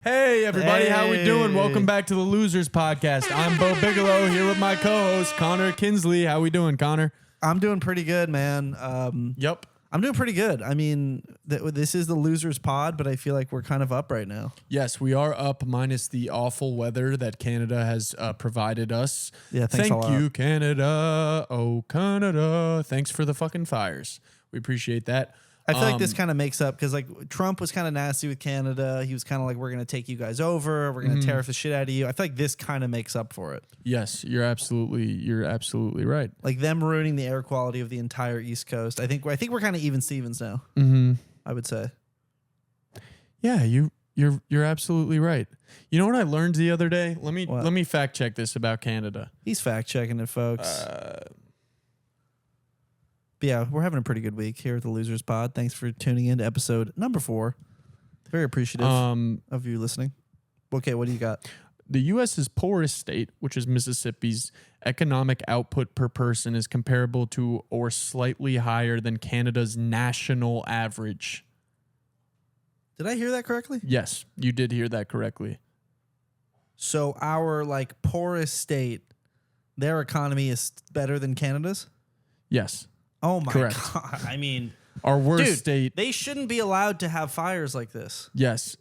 Hey, everybody. How we doing? Hey. Welcome back to the Losers Podcast. I'm Bo Bigelow here with my co-host, Connor Kinsley. How we doing, Connor? I'm doing pretty good, man. Yep. I'm doing pretty good. I mean, this is the Losers Pod, but I feel like we're kind of up right now. Yes, we are up minus the awful weather that Canada has provided us. Yeah, thanks a lot. Thank you, Canada. Oh, Canada. Thanks for the fucking fires. We appreciate that. I feel like this kind of makes up because like Trump was kind of nasty with Canada. He was kind of like, we're going to take you guys over. We're going to tariff the shit out of you. I feel like this kind of makes up for it. Yes, you're absolutely right. Like them ruining the air quality of the entire East Coast. I think we're kind of even Stevens now. I would say. Yeah, you're absolutely right. You know what I learned the other day? Let me fact check this about Canada. He's fact checking it, folks. But yeah, we're having a pretty good week here at the Losers Pod. Thanks for tuning in to episode number 4. Very appreciative of you listening. Okay, what do you got? The U.S.'s poorest state, which is Mississippi's economic output per person, is comparable to or slightly higher than Canada's national average. Did I hear that correctly? Yes, you did hear that correctly. So our like poorest state, their economy is better than Canada's? Yes. Oh my Correct. God. I mean, Our worst dude, state. they shouldn't be allowed to have fires like this. Yes.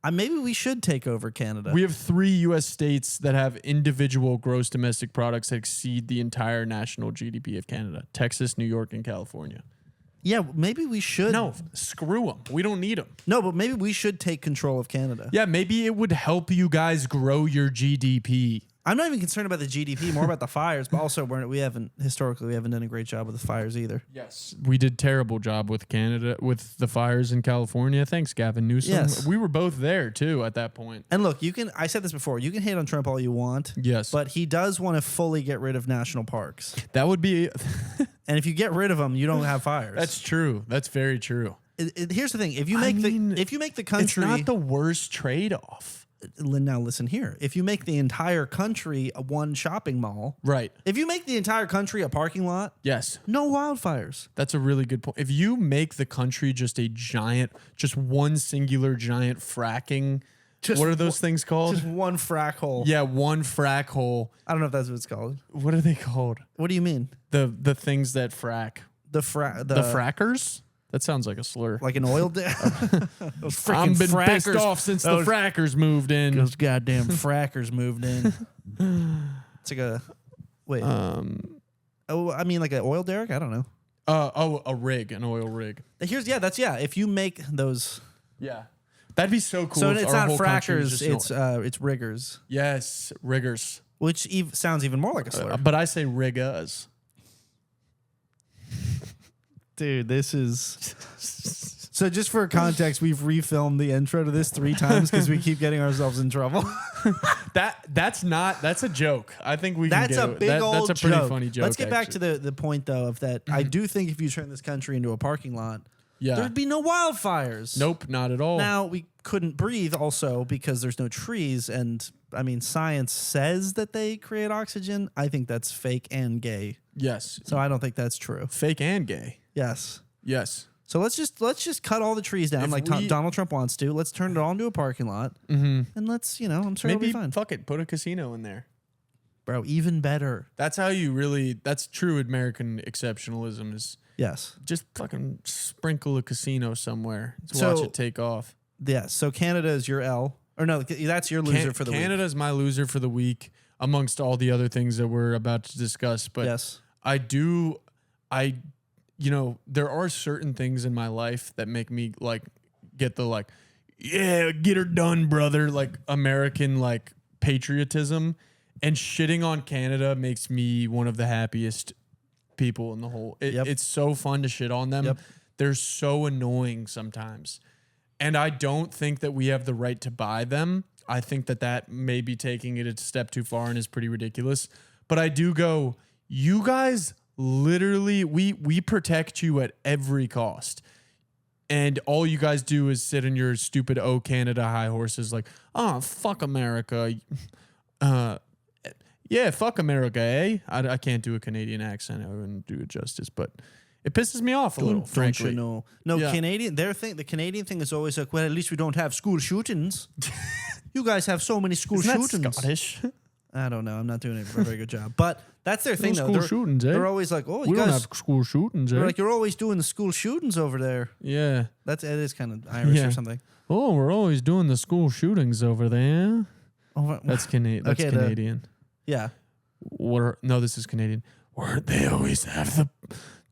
Maybe we should take over Canada. We have 3 U.S. states that have individual gross domestic products that exceed the entire national GDP of Canada. Texas, New York, and California. Yeah, maybe we should. No, screw them. We don't need them. No, but maybe we should take control of Canada. Yeah, maybe it would help you guys grow your GDP. I'm not even concerned about the GDP, more about the fires, but also we haven't done a great job with the fires either. Yes. We did terrible job with Canada, with the fires in California. Thanks, Gavin Newsom. Yes. We were both there, too, at that point. And look, I said this before, you can hate on Trump all you want. Yes. But he does want to fully get rid of national parks. That would be... And if you get rid of them, you don't have fires. That's true. That's very true. Here's the thing. If you make the country... It's not the worst trade-off. Now listen here. If you make the entire country one shopping mall... Right. If you make the entire country a parking lot... Yes. No wildfires. That's a really good point. If you make the country just one singular giant fracking... what are those things called? Just one frack hole. Yeah, one frack hole. I don't know if that's what it's called. What are they called? What do you mean? The things that frack. The frackers? That sounds like a slur. Like an oil dam. Those freaking I've been frackers. pissed off since the frackers moved in. Those goddamn frackers moved in. It's like a wait. I mean like an oil derrick. I don't know. A rig, an oil rig. If you make those, that'd be so cool. so if it's our not whole country was frackers. just It's riggers. yes, riggers. Which sounds even more like a slur. But I say riggas. Dude, this is. So just for context, we've refilmed the intro to this 3 times because we keep getting ourselves in trouble. That's a joke. I think we That's can a big old That's a pretty joke. funny joke. Let's get back to the point though of that. I do think if you turn this country into a parking lot, there'd be no wildfires. Nope, not at all. Now we couldn't breathe also because there's no trees, and I mean science says that they create oxygen. I think that's fake and gay. Yes. So I don't think that's true. Fake and gay. Yes. Yes. So let's just cut all the trees down like Donald Trump wants to. Let's turn it all into a parking lot, and let's I'm sure Maybe it'll be fine. fuck it, put a casino in there, Bro. Even better. That's how that's true American exceptionalism is. Yes. Just fucking sprinkle a casino somewhere to watch it take off. Yes. So Canada is your L, or no? That's your loser for the week. Canada's my loser for the week, amongst all the other things that we're about to discuss. But yes, there are certain things in my life that make me get the get her done, brother, American patriotism, and shitting on Canada makes me one of the happiest people in the whole. It's so fun to shit on them. Yep. They're so annoying sometimes, and I don't think that we have the right to buy them. I think that may be taking it a step too far and is pretty ridiculous. But I do go, you guys. Literally, we protect you at every cost. And all you guys do is sit in your stupid Canada high horses fuck America. Yeah, fuck America, eh? I can't do a Canadian accent. I wouldn't do it justice. But It pisses me off a little, frankly. Don't you know? No, Yeah. the Canadian thing is always like, well, at least we don't have school shootings. You guys have so many school Isn't that shootings. Scottish? I don't know. I'm not doing a very good job. But that's their thing, though. School shootings, eh? They're always like, oh, We you don't guys... have school shootings, eh? They're like, you're always doing the school shootings over there. Yeah. It is kind of Irish or something. Oh, we're always doing the school shootings over there. Oh, That's Canadian. That's okay, Canadian. Yeah. No, this is Canadian. Where they always have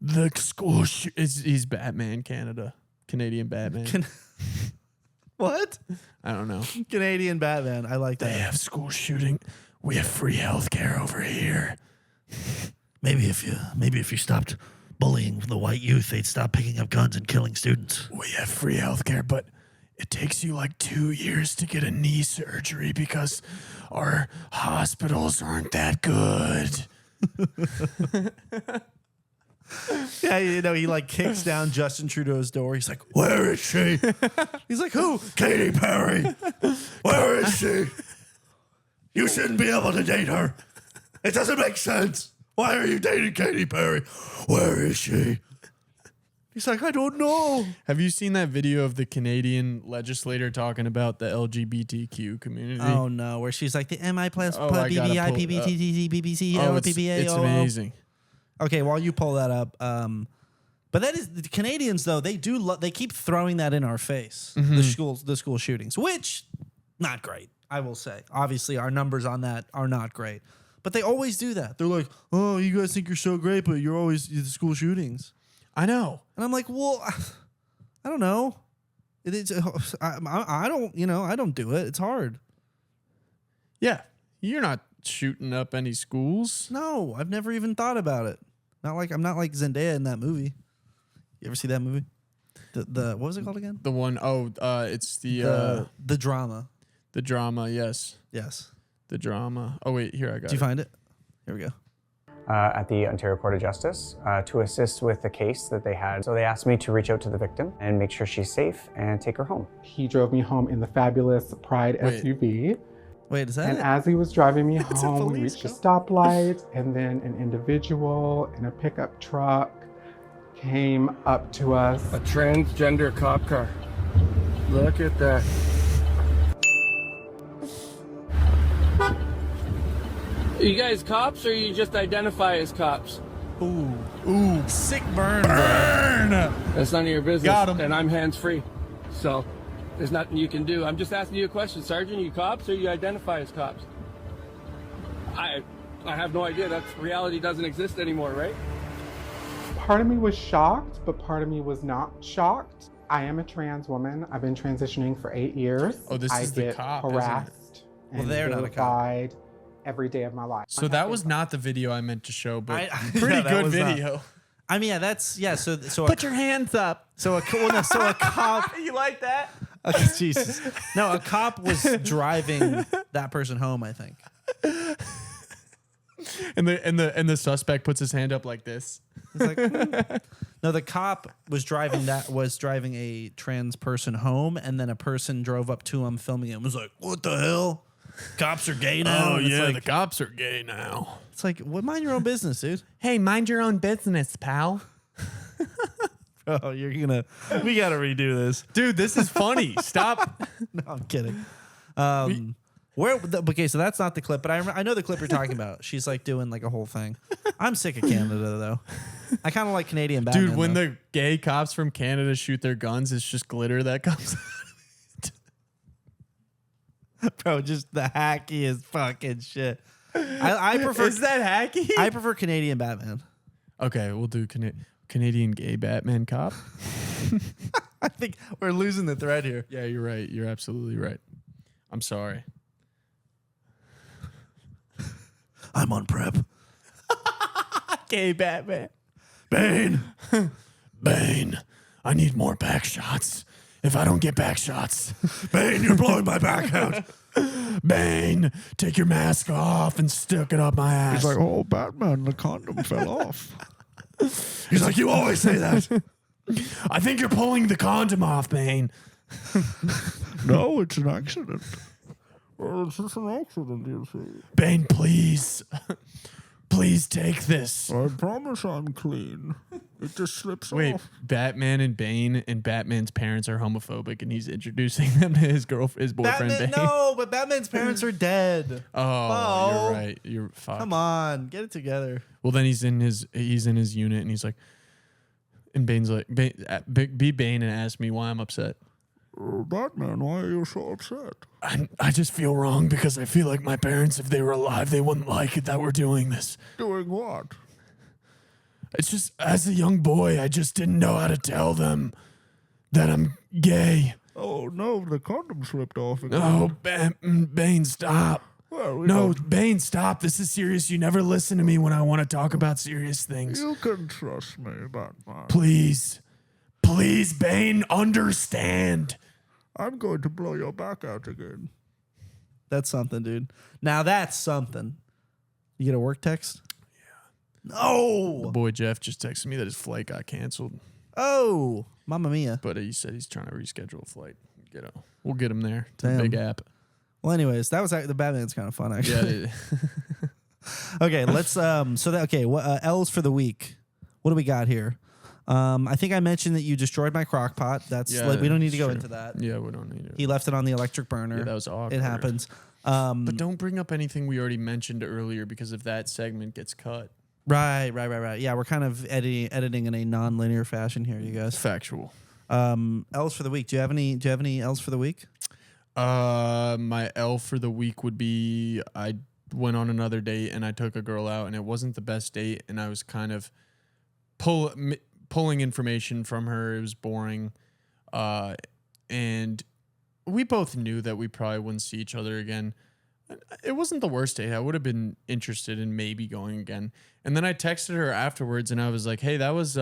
the school he's Batman, Canada. Canadian Batman. What? I don't know. Canadian Batman. I like that. They have school shooting. We have free health care over here. Maybe if you stopped bullying the white youth, they'd stop picking up guns and killing students. We have free health care, but it takes you like 2 years to get a knee surgery because our hospitals aren't that good. Yeah, he like kicks down Justin Trudeau's door. He's like, where is she? He's like, who? Katy Perry. Where is she? You shouldn't be able to date her. It doesn't make sense. Why are you dating Katy Perry? Where is she? He's like, I don't know. Have you seen that video of the Canadian legislator talking about the LGBTQ community? Oh, no, where she's like, the MI plus BBI, PBTTT, BBC, PBA. It's amazing. Okay, while you pull that up, but that is the Canadians though. They do they keep throwing that in our face. The school shootings, which not great. I will say, obviously, our numbers on that are not great, but they always do that. They're like, "Oh, you guys think you're so great, but you're always the school shootings." I know, and I'm like, "Well, I don't know. I don't, I don't do it. It's hard." Yeah, you're not shooting up any schools. No, I've never even thought about it. I'm not like Zendaya in that movie. You ever see that movie? The what was it called again? The one it's the drama. The drama, yes. Yes. The drama. Oh wait, here I got it. Did you find it? Here we go. At the Ontario Court of Justice to assist with the case that they had. So they asked me to reach out to the victim and make sure she's safe and take her home. He drove me home in the fabulous Pride SUV. Wait, is that And it? as he was driving me home, we reached a stoplight, and then an individual in a pickup truck came up to us. A transgender cop car. Look at that. Are you guys cops or you just identify as cops? Ooh, sick burn. That's none of your business. Got 'em. And I'm hands-free. So there's nothing you can do. I'm just asking you a question, Sergeant. Are you cops or you identify as cops? I have no idea. That's reality doesn't exist anymore, right? Part of me was shocked, but part of me was not shocked. I am a trans woman. I've been transitioning for 8 years. Oh, this is the cop, isn't it? harassed Well, and they're not a cop. vilified every day of my life. So that was not the video I meant to show, but Yeah, pretty that good was not. video. I mean, yeah, so Put your hands up. so a cop. You like that? Jesus. No, a cop was driving that person home, I think. And the suspect puts his hand up like this. He's like, No, the cop was driving a trans person home, and then a person drove up to him filming it and was like, what the hell? Cops are gay now? Oh And it's yeah, like, the cops are gay now. it's like, well, mind your own business, dude. Hey, mind your own business, pal. Oh, we gotta redo this. Dude, this is funny. Stop. No, I'm kidding. Okay, so that's not the clip, but I know the clip you're talking about. She's like doing like a whole thing. I'm sick of Canada though. I kind of like Canadian Batman. Dude, when though. the gay cops from Canada shoot their guns, it's just glitter that comes out. Bro, just the hackiest fucking shit. I prefer. Is that hacky? I prefer Canadian Batman. Okay, we'll do Canadian gay Batman cop. I think we're losing the thread here. Yeah, you're right. You're absolutely right. I'm sorry. I'm on prep. Gay Batman. Bane. Bane, I need more back shots. If I don't get back shots, Bane, you're blowing my back out. Bane, take your mask off and stick it up my ass. He's like, oh, Batman, the condom fell off. He's like, you always say that. I think you're pulling the condom off, Bane. No, it's an accident. It's just an accident, you see. Bane, please. Please take this. I promise I'm clean. It just slips Wait, off. Batman and Bane, and Batman's parents are homophobic, and he's introducing them to his boyfriend Bane. No, but Batman's parents are dead. Oh, you're right. You're fucked. Come on, get it together. Well, then he's in his unit, and he's like, and Bane's like, be Bane and ask me why I'm upset. Batman, why are you so upset? I just feel wrong because I feel like my parents, if they were alive, they wouldn't like it that we're doing this. Doing what? It's just, as a young boy, I just didn't know how to tell them that I'm gay. Oh no, the condom slipped off again. Oh, Bane, stop. Well, Bane, stop. This is serious. You never listen to me when I want to talk about serious things. you can trust me, Batman. Please, Bane, understand. I'm going to blow your back out again. That's something, dude. Now that's something. You get a work text? Yeah. The No. boy Jeff just texted me that his flight got canceled, Oh, Mamma Mia. but he said he's trying to reschedule a flight. We'll get him there to Damn. the big app. Well, anyways, that was the Batman's kind of fun, actually. Yeah. Okay, let's what L's for the week. What do we got here? I think I mentioned that you destroyed my crock pot. That's we don't need to go true. into that. Yeah, we don't need it. He left it on the electric burner. Yeah, that was awkward. It happens. But don't bring up anything we already mentioned earlier because if that segment gets cut. Right. Yeah, we're kind of editing in a non-linear fashion here, you guys. Factual. L's for the week. Do you have any L's for the week? My L for the week would be I went on another date and I took a girl out and it wasn't the best date and I was kind of pulling information from her. It was boring. And we both knew that we probably wouldn't see each other again. It wasn't the worst date. I would have been interested in maybe going again. And then I texted her afterwards and I was like, hey, that was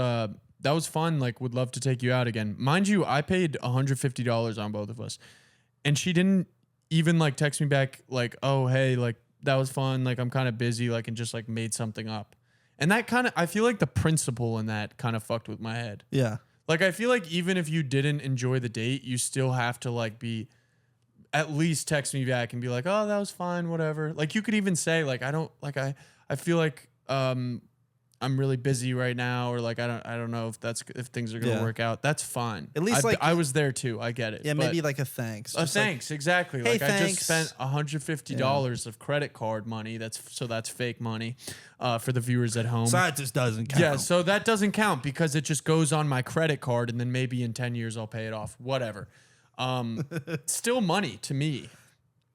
fun. Like, would love to take you out again. Mind you, I paid $150 on both of us. And she didn't even like text me back like, oh, hey, like that was fun. Like, I'm kind of busy, like, and just like made something up. And that kind of, I feel like the principle in that kind of fucked with my head. Yeah. Like, I feel like even if you didn't enjoy the date, you still have to like be, at least text me back and be like, oh, that was fine, whatever. Like, you could even say like, I don't like, I feel like, I'm really busy right now, or like I don't know if things are gonna work out. That's fine. At least I was there too. I get it. Yeah, but maybe like a thanks. a thanks, exactly. Hey, like I thanks. just spent $150 of credit card money. That's fake money for the viewers at home. So that just doesn't count. Yeah, so that doesn't count because it just goes on my credit card, and then maybe in 10 years I'll pay it off. Whatever. Still money to me.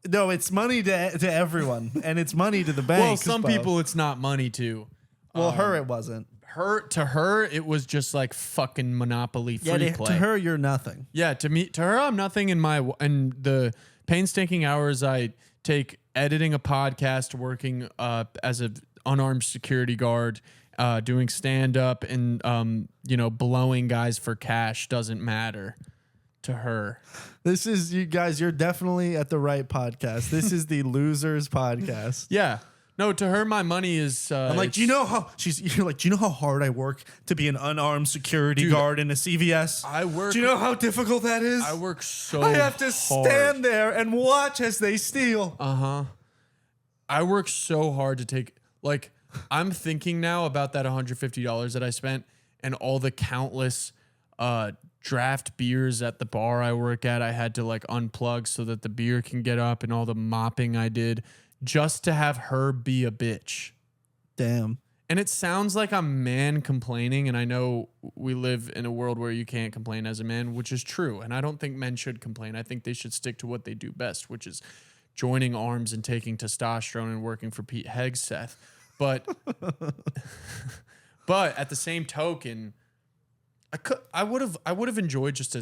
No, it's money to everyone, and it's money to the bank. Well, some people it's not money to. Well, her it wasn't. To her, it was just like fucking Monopoly free play. To her, you're nothing. Yeah, to her, I'm nothing. In the painstaking hours I take editing a podcast, working as an unarmed security guard, doing stand up, and blowing guys for cash doesn't matter to her. This is you guys. You're definitely at the right podcast. This is the Losers Podcast. Yeah. No, to her, my money is. I'm like, do you know how you're like, do you know how hard I work to be an unarmed security guard in a CVS? I work. Do you know how difficult that is? I work so. I have to hard. stand there and watch as they steal. I work so hard to take. Like, I'm thinking now about that $150 that I spent and all the countless draft beers at the bar I work at. I had to like unplug so that the beer can get up, and all the mopping I did. Just to have her be a bitch. Damn. And it sounds like I'm man complaining, and I know we live in a world where you can't complain as a man, which is true. And I don't think men should complain. I think they should stick to what they do best, which is joining arms and taking testosterone and working for Pete Hegseth. But at the same token, I would have enjoyed just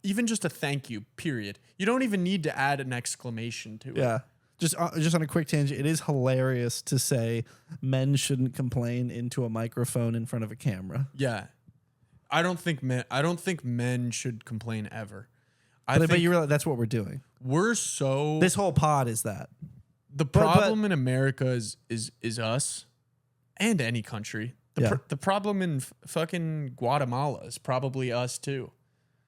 even just a thank you, period. You don't even need to add an exclamation to it. Yeah. Just on a quick tangent, it is hilarious to say men shouldn't complain into a microphone in front of a camera. Yeah. I don't think men should complain ever. But you realize that's what we're doing. This whole pod is that. The problem in America is us and any country. The problem in fucking Guatemala is probably us too.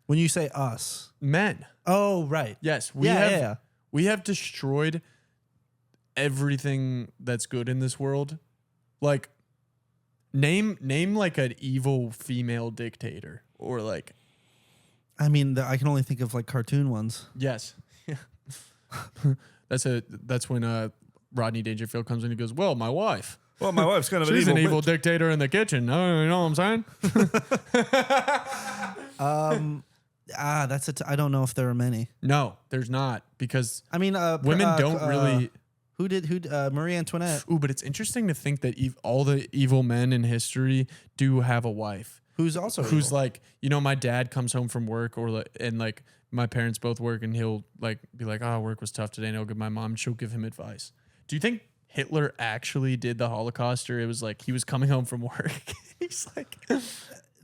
When you say us, men. Oh, right. Yes, we have destroyed everything that's good in this world. Like, Name like an evil female dictator or like. I mean, I can only think of like cartoon ones. Yes. That's when Rodney Dangerfield comes in and goes, well, my wife. Well, my wife's kind of She's an evil dictator in the kitchen. You know what I'm saying? I don't know if there are many. No, there's not because I mean, women don't really. Who Marie Antoinette? Ooh, but it's interesting to think that all the evil men in history do have a wife Who's also who's evil. like, my dad comes home from work and like my parents both work and he'll like be like, oh, work was tough today, and he'll give my mom, she'll give him advice. Do you think Hitler actually did the Holocaust, or it was like he was coming home from work? He's like,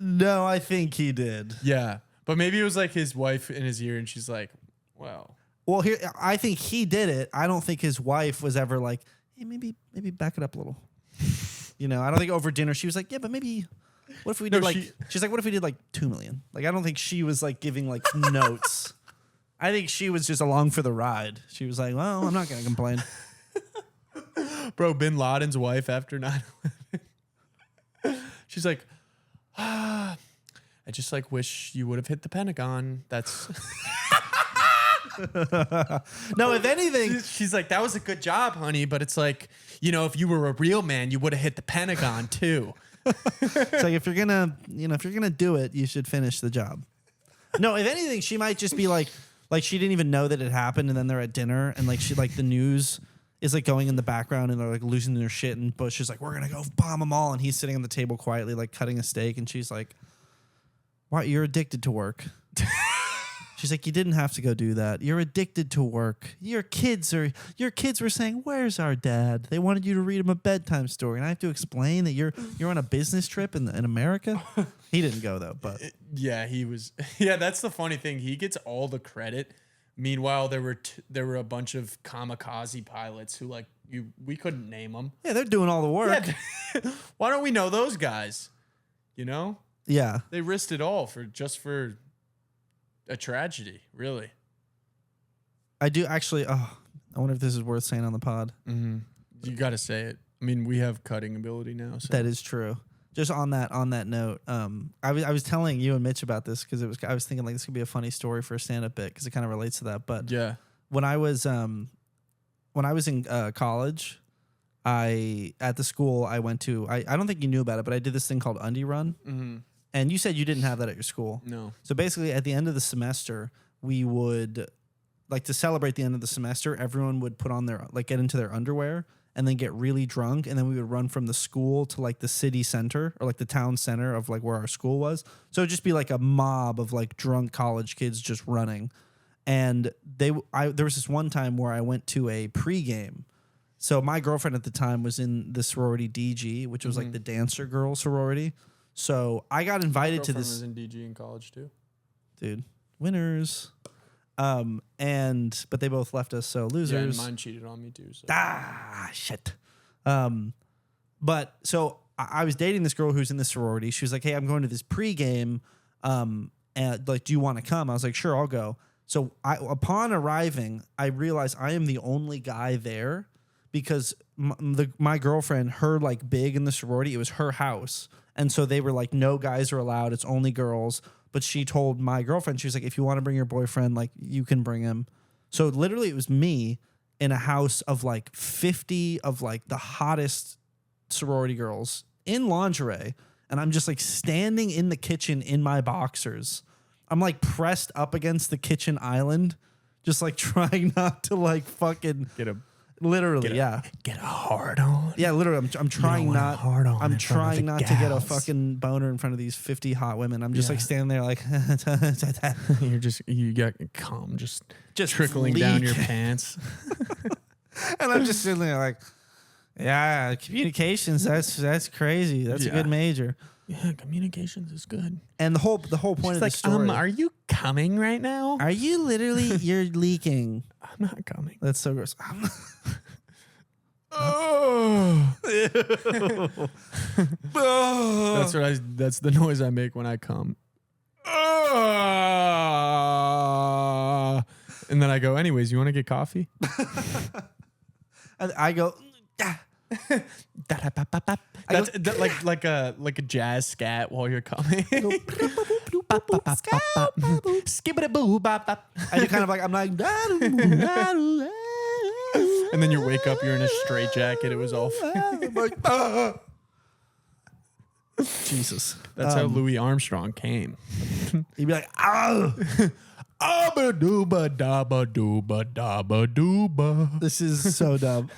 No, I think he did. yeah, but maybe it was like his wife in his ear and she's like, well. Well, here I think he did it. I don't think his wife was ever like, hey, maybe back it up a little. I don't think over dinner she was like, yeah, but maybe what if we did she's like, what if we did like 2 million? Like, I don't think she was like giving like notes. I think she was just along for the ride. She was like, well, I'm not gonna complain. Bro, Bin Laden's wife after 9/11. She's like, I just like wish you would have hit the Pentagon. That's No, if anything, she's like, that was a good job, honey, but it's like, if you were a real man, you would have hit the Pentagon too. it's like if you're gonna do it, you should finish the job. No, if anything, she might just be like she didn't even know that it happened, and then they're at dinner, and like she like the news is like going in the background, and they're like losing their shit, and Bush is like, we're gonna go bomb them all, and he's sitting on the table quietly like cutting a steak, and she's like, why, you're addicted to work. She's like, you didn't have to go do that. You're addicted to work. Your kids were saying, where's our dad? They wanted you to read them a bedtime story, and I have to explain that you're on a business trip in America. He didn't go though, but yeah, he was. Yeah, that's the funny thing. He gets all the credit. Meanwhile, there were a bunch of kamikaze pilots who we couldn't name them. yeah, they're doing all the work. Yeah. Why don't we know those guys? Yeah. They risked it all for a tragedy, really. I do actually. Oh, I wonder if this is worth saying on the pod. Mm-hmm. You got to say it. I mean, we have cutting ability now. So. That is true. Just on that note, I was telling you and Mitch about this because I was thinking like this could be a funny story for a stand-up bit because it kind of relates to that. But yeah, when I was in college, at the school I went to, I don't think you knew about it, but I did this thing called Undie Run. Mm-hmm. And you said you didn't have that at your school. No. So basically, at the end of the semester, we would, like, to celebrate the end of the semester, everyone would put on get into their underwear and then get really drunk. And then we would run from the school to, like, the city center or, like, the town center of, like, where our school was. So it would just be, like, a mob of, like, drunk college kids just running. And there was this one time where I went to a pregame. So my girlfriend at the time was in the sorority DG, which was, like, the dancer girl sorority. So I got invited to this. Was in DG in college too, dude. Winners, but they both left us, so losers. Yeah, and mine cheated on me too. So. Shit. But so I was dating this girl who's in the sorority. She was like, "Hey, I'm going to this pregame. And like, do you want to come?" I was like, "Sure, I'll go." So upon arriving, I realized I am the only guy there because my girlfriend, her like big in the sorority, it was her house. And so they were like, no guys are allowed. It's only girls. But she told my girlfriend, she was like, if you want to bring your boyfriend, like you can bring him. So literally it was me in a house of like 50 of like the hottest sorority girls in lingerie. And I'm just like standing in the kitchen in my boxers. I'm like pressed up against the kitchen island, just like trying not to like fucking get a hard on. Yeah, literally. I'm trying not. I'm trying not to get a fucking boner in front of these 50 hot women. I'm just like standing there, like you got cum just trickling down your pants, and I'm just sitting there like, yeah, communications. That's crazy. That's a good major. Yeah, communications is good. And the whole point of the story. Are you coming right now? Are you literally? You're leaking. I'm not coming. That's so gross. That's the noise I make when I come. And then I go, anyways, you want to get coffee? And I go, That's like a jazz scat while you're coming. And you're kind of like, I'm like, And then you wake up, you're in a straitjacket. It was all. I'm like, Jesus. That's how Louis Armstrong came. He'd be like, ah. Abba dooba dabba dooba dabba dooba. This is so dumb.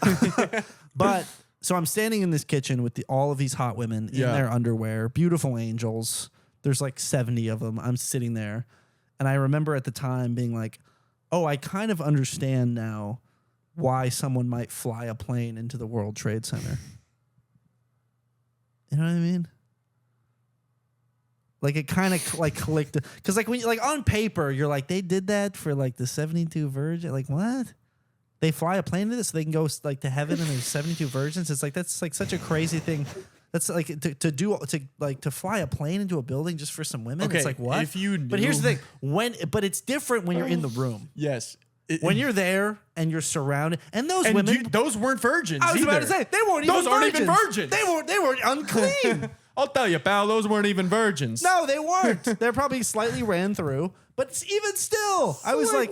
But so I'm standing in this kitchen with all of these hot women in their underwear, beautiful angels. There's like 70 of them. I'm sitting there. And I remember at the time being like, oh, I kind of understand now why someone might fly a plane into the World Trade Center. You know what I mean? Like it kind of like clicked, because like when you like on paper you're like, they did that for like the 72 virgins. Like what? They fly a plane into this so they can go like to heaven and there's 72 virgins. It's like that's like such a crazy thing. That's like to fly a plane into a building just for some women. Okay, it's like what? if you but here's the thing: but it's different when you're in the room. Yes. When you're there and you're surrounded, and those women, those weren't virgins. I was about to say they weren't. Those even aren't virgins. even virgins. They were unclean. I'll tell you, pal, those weren't even virgins. No, they weren't. They're probably slightly ran through, but even still, I was like,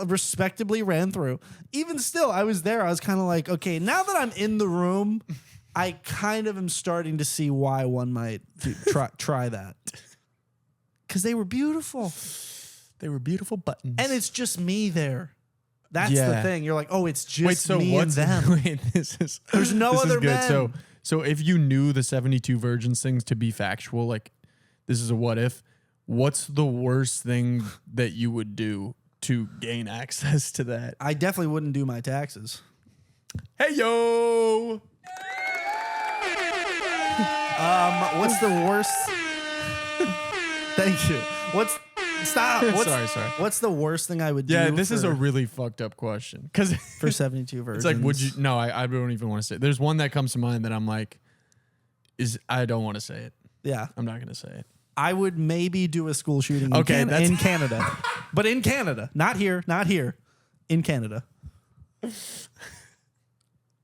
respectably ran through. Even still, I was there. I was kind of like, okay, now that I'm in the room, I kind of am starting to see why one might try that. Because they were beautiful. They were beautiful buttons. And it's just me there. That's the thing. You're like, oh, it's just so me and them. There's no other men. So if you knew the 72 virgins things to be factual, like this is a what if, what's the worst thing that you would do to gain access to that? I definitely wouldn't do my taxes. Hey, yo. What's the worst? Thank you. Stop. Sorry. What's the worst thing I would do? Yeah, this is a really fucked up question. Because for 72 virgins. It's like, would you? No, I don't even want to say it. There's one that comes to mind that I'm like, I don't want to say it. Yeah. I'm not going to say it. I would maybe do a school shooting in Canada. But in Canada. Not here. In Canada.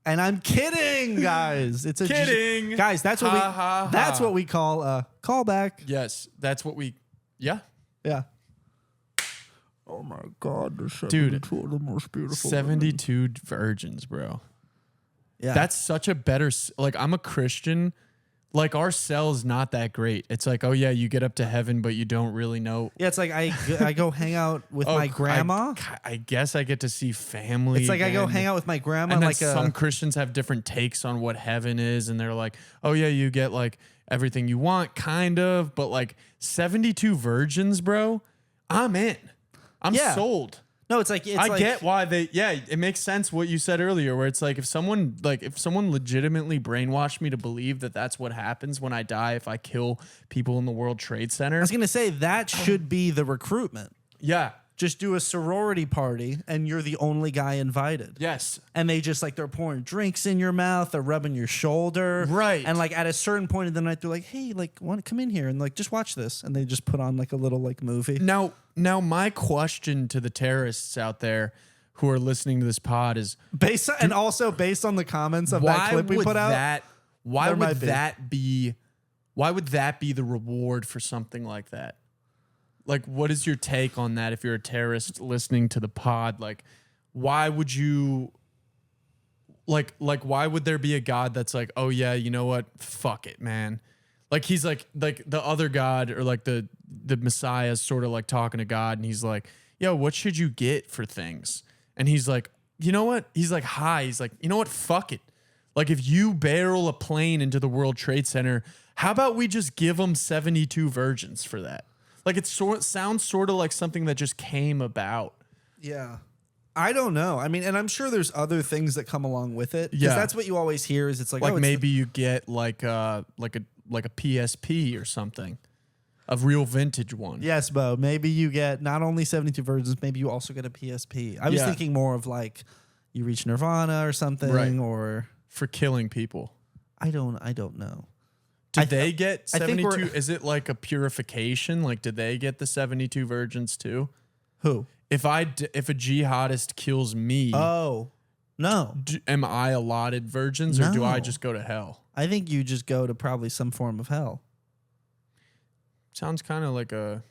And I'm kidding, guys. It's a kidding. Guys, that's what we call a callback. Yes, that's what we. Yeah. Yeah. Oh my God, the 72 are the most beautiful. 72 virgins, bro. Yeah, that's such a better. Like, I'm a Christian. Like, our cell's not that great. It's like, oh yeah, you get up to heaven, but you don't really know. Yeah, it's like I go hang out with my grandma. I guess I get to see family. It's like I go hang out with my grandma. And like some Christians have different takes on what heaven is, and they're like, oh yeah, you get like everything you want, kind of, but like 72 virgins, bro. I'm in. I'm sold. No, it's like I get why they. Yeah, it makes sense what you said earlier, where it's like if someone legitimately brainwashed me to believe that that's what happens when I die if I kill people in the World Trade Center. I was gonna say that should be the recruitment. Yeah. Just do a sorority party and you're the only guy invited. Yes. And they just like, they're pouring drinks in your mouth, they're rubbing your shoulder. Right. And like at a certain point in the night, they're like, hey, like, want to come in here and like just watch this. And they just put on like a little like movie. Now my question to the terrorists out there who are listening to this pod is based on the comments of that clip we put out. Why would that be the reward for something like that? Like, what is your take on that if you're a terrorist listening to the pod? Like, why would you... Like, why would there be a God that's like, oh, yeah, you know what? Fuck it, man. Like, he's like the other God or, like, the Messiah is sort of, like, talking to God, and he's like, yo, what should you get for things? And he's like, you know what? He's like, hi. He's like, you know what? Fuck it. Like, if you barrel a plane into the World Trade Center, how about we just give them 72 virgins for that? Like, it sounds sort of like something that just came about. Yeah. I don't know. I mean, and I'm sure there's other things that come along with it. Because that's what you always hear is it's like maybe you get like a PSP or something. A real vintage one. Yes, Bo. Maybe you get not only 72 virgins, maybe you also get a PSP. I was thinking more of like you reach Nirvana or something, or for killing people. I don't know. Did they get 72? Is it like a purification? Like, did they get the 72 virgins too? Who? If a jihadist kills me, No. Am I allotted virgins or do I No. just go to hell? I think you just go to probably some form of hell. Sounds kind of like a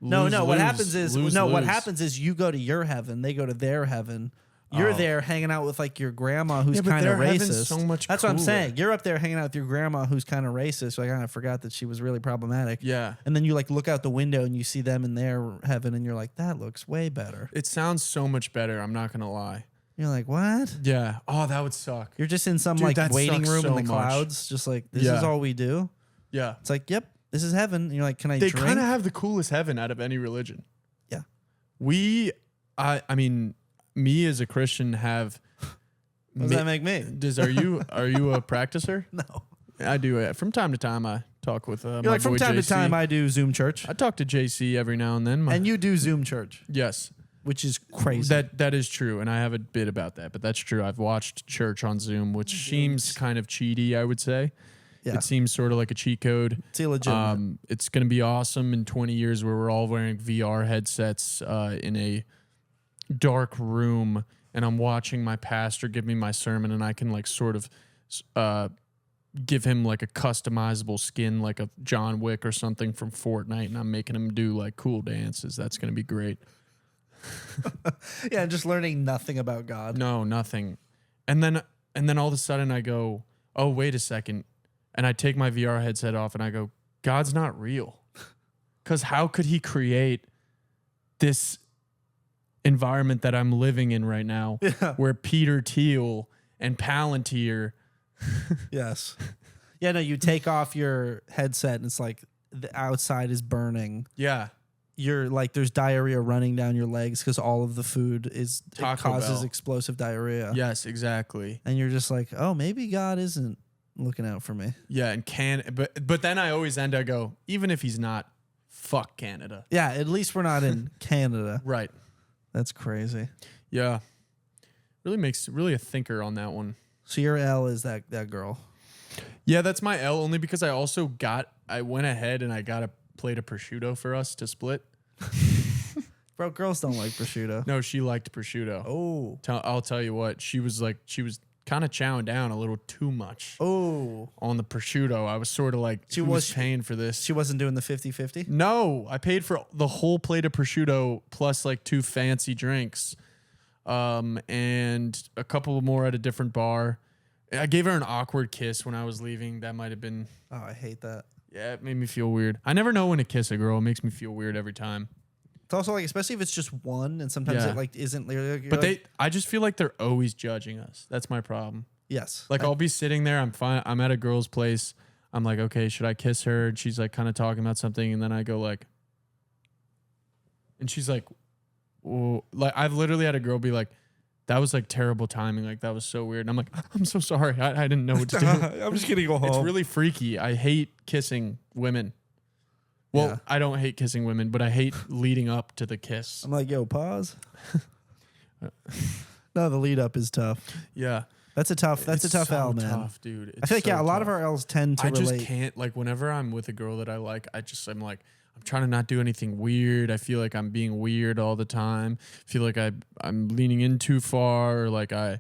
No. What happens is lose. What happens is you go to your heaven, they go to their heaven. You're there hanging out with like your grandma who's but kind of their heaven's racist. so much That's what I'm cooler. saying. You're up there hanging out with your grandma who's kind of racist. Like I forgot that she was really problematic. Yeah. And then you like look out the window and you see them in their heaven and you're like, that looks way better. It sounds so much better. I'm not gonna lie. You're like, what? Yeah. Oh, that would suck. You're just in some Dude, like that waiting sucks room so in the much. clouds, just like this Yeah. is all we do. Yeah. It's like, yep, this is heaven. And you're like, can I They drink? kind of have the coolest heaven out of any religion. Yeah. I mean, me as a Christian have. What does that make me? Are you a practicer? No. I do it from time to time. I talk with You're my like, from boy time to JC. time, I do Zoom church. I talk to JC every now and then. And you do Zoom church, Yes, which is crazy. that is true, and I have a bit about that, but that's true. I've watched church on Zoom, which seems kind of cheaty. I would say Yeah. it seems sort of like a cheat code. It's illegitimate. It's going to be awesome in 20 years where we're all wearing VR headsets in a dark room, and I'm watching my pastor give me my sermon, and I can like sort of give him like a customizable skin, like a John Wick or something from Fortnite, and I'm making him do like cool dances. That's going to be great. Yeah, just learning nothing about God. No, nothing. And then all of a sudden I go, oh, wait a second. And I take my VR headset off and I go, God's not real. Because how could he create this environment that I'm living in right now where Peter Thiel and Palantir. Yes. Yeah, no, you take off your headset and it's like the outside is burning. Yeah. You're like, there's diarrhea running down your legs because all of the food it Taco causes Bell. explosive diarrhea. Yes, exactly. And you're just like, oh, maybe God isn't looking out for me. Yeah, and but then I always I go, even if he's not, fuck Canada. Yeah, at least we're not in Canada. Right. That's crazy. Yeah. Really a thinker on that one. So your L is that girl. Yeah, that's my L only because I went ahead and I got a plate of prosciutto for us to split. Bro, girls don't like prosciutto. No, she liked prosciutto. Oh. I'll tell you what, she was kind of chowing down a little too much Oh. on the prosciutto. I was sort of like, She who's was paying for this? She wasn't doing the 50-50? No, I paid for the whole plate of prosciutto plus like 2 fancy drinks, and a couple more at a different bar. I gave her an awkward kiss when I was leaving. That might have been. Oh, I hate that. Yeah, it made me feel weird. I never know when to kiss a girl. It makes me feel weird every time. It's also like, especially if it's just one, and sometimes Yeah. it like isn't. You're But like, I just feel like they're always judging us. That's my problem. yes, Like I'll be sitting there, I'm fine. I'm at a girl's place. I'm like, okay, should I kiss her? And she's like kind of talking about something, and then I go like, and she's like, well, like I've literally had a girl be like, that was like terrible timing. Like that was so weird. And I'm like, I'm so sorry. I didn't know what to do. I'm just gonna go home. It's really freaky. I hate kissing women. Well, Yeah. I don't hate kissing women, but I hate leading up to the kiss. I'm like, yo, pause. No, the lead up is tough. Yeah. That's a tough It's L, so man. tough, dude. I feel like It's a so lot of tough. our L's tend to I relate. just can't, like, whenever I'm with a girl that I like, I'm like, I'm trying to not do anything weird. I feel like I'm being weird all the time. I feel like I'm leaning in too far. Or like love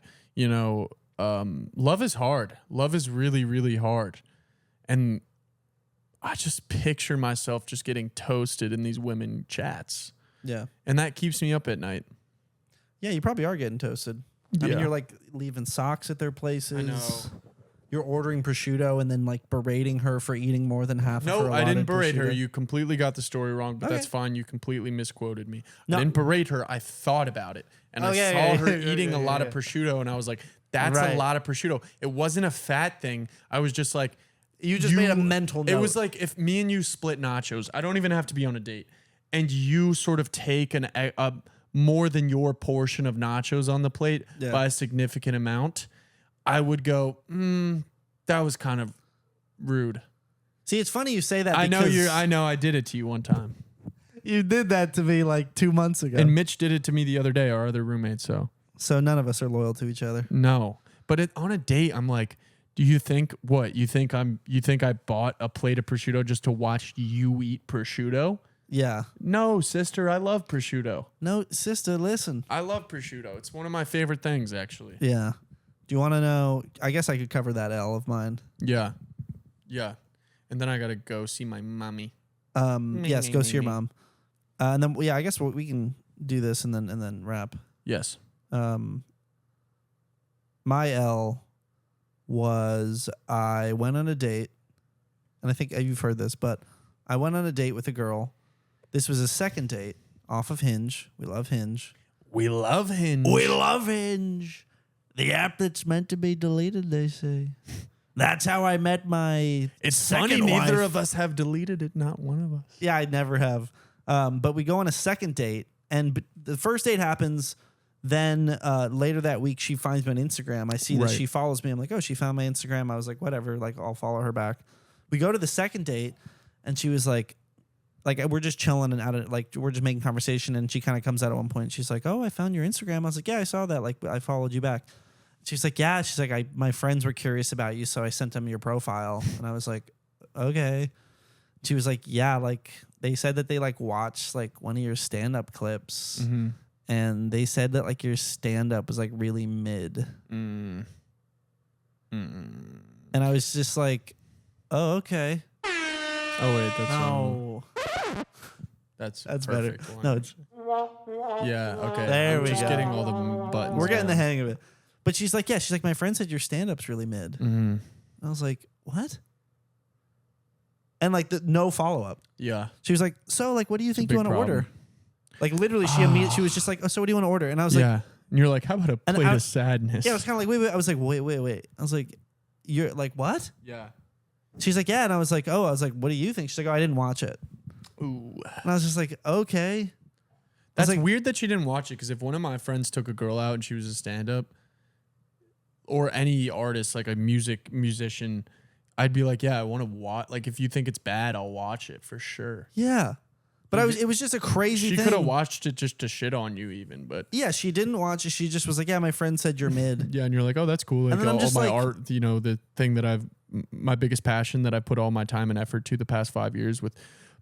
is hard. Love is really, really hard. And I just picture myself just getting toasted in these women chats. Yeah. And that keeps me up at night. Yeah, you probably are getting toasted. I mean, Yeah. you're like leaving socks at their places. I know. You're ordering prosciutto and then like berating her for eating more than half of her No, I didn't allotted berate her. prosciutto. You completely got the story wrong, but Okay. that's fine. You completely misquoted me. No. I didn't berate her. I thought about it. And Oh, I yeah, saw yeah, her yeah, eating yeah, a lot yeah. of prosciutto, and I was like, that's Right. a lot of prosciutto. It wasn't a fat thing. I was just like... You just made a mental It note. was like if me and you split nachos, I don't even have to be on a date, and you sort of take a more than your portion of nachos on the plate Yeah. by a significant amount, I would go, that was kind of rude. See, it's funny you say that. I know because I did it to you one time. You did that to me like 2 months ago. And Mitch did it to me the other day, our other roommate. So none of us are loyal to each other. no, but on a date, I'm like, do you think what? You think I bought a plate of prosciutto just to watch you eat prosciutto? Yeah. No, sister, I love prosciutto. No, sister, listen. I love prosciutto. It's one of my favorite things, actually. Yeah. Do you want to know? I guess I could cover that L of mine. Yeah. Yeah. And then I got to go see my mommy. Yes, go see your mom. And then, yeah, I guess we can do this and then wrap. Yes. My L was I went on a date, and I think you've heard this, but I went on a date with a girl. This was a second date off of Hinge. We love Hinge. We love Hinge. We love Hinge. The app that's meant to be deleted, they say. That's how I met my It's funny, neither of us have deleted it, not one of us. Yeah, I never have. But we go on a second date, and the first date happens. Then later that week, she finds me on Instagram. I see that she follows me. I'm like, oh, she found my Instagram. I was like, whatever, like I'll follow her back. We go to the second date, and she was like we're just chilling and out of like we're just making conversation. And she kind of comes out at one point. She's like, oh, I found your Instagram. I was like, yeah, I saw that. Like I followed you back. She's like, yeah. She's like, my friends were curious about you, so I sent them your profile. And I was like, okay. She was like, yeah, like they said that they like watched like one of your stand-up clips. Mm-hmm. And they said that like your stand-up was like really mid. Mm. And I was just like, oh, okay. Oh, wait, that's No. That's better. perfect. No, it's Yeah, okay. There I'm we just go. getting all the buttons. we're getting the down. hang of it. But she's like, yeah, she's like, my friend said your stand-up's really mid. Mhm. I was like, what? And like no follow-up. Yeah. She was like, so like, what do you think big you want to problem. order? Like literally, she was just like, oh, so what do you want to order? And I was like, Yeah. And you're like, how about a And plate I- of sadness? yeah, I was kind of like, wait. I was like, wait. I was like, you're like, what? Yeah. She's like, yeah. And I was like, what do you think? She's like, oh, I didn't watch it. Ooh. And I was just like, okay. That's like- weird that she didn't watch it, because if one of my friends took a girl out and she was a stand-up, or any artist, like a musician, I'd be like, yeah, I want to watch. Like, if you think it's bad, I'll watch it for sure. Yeah. But it was just a crazy She thing. could have watched it just to shit on you, even. But Yeah, she didn't watch it. She just was like, yeah, my friend said you're mid. yeah, and you're like, oh, that's cool. Like, And then I'm all just my like- art, you know, the thing that my biggest passion that I put all my time and effort to the past 5 years, with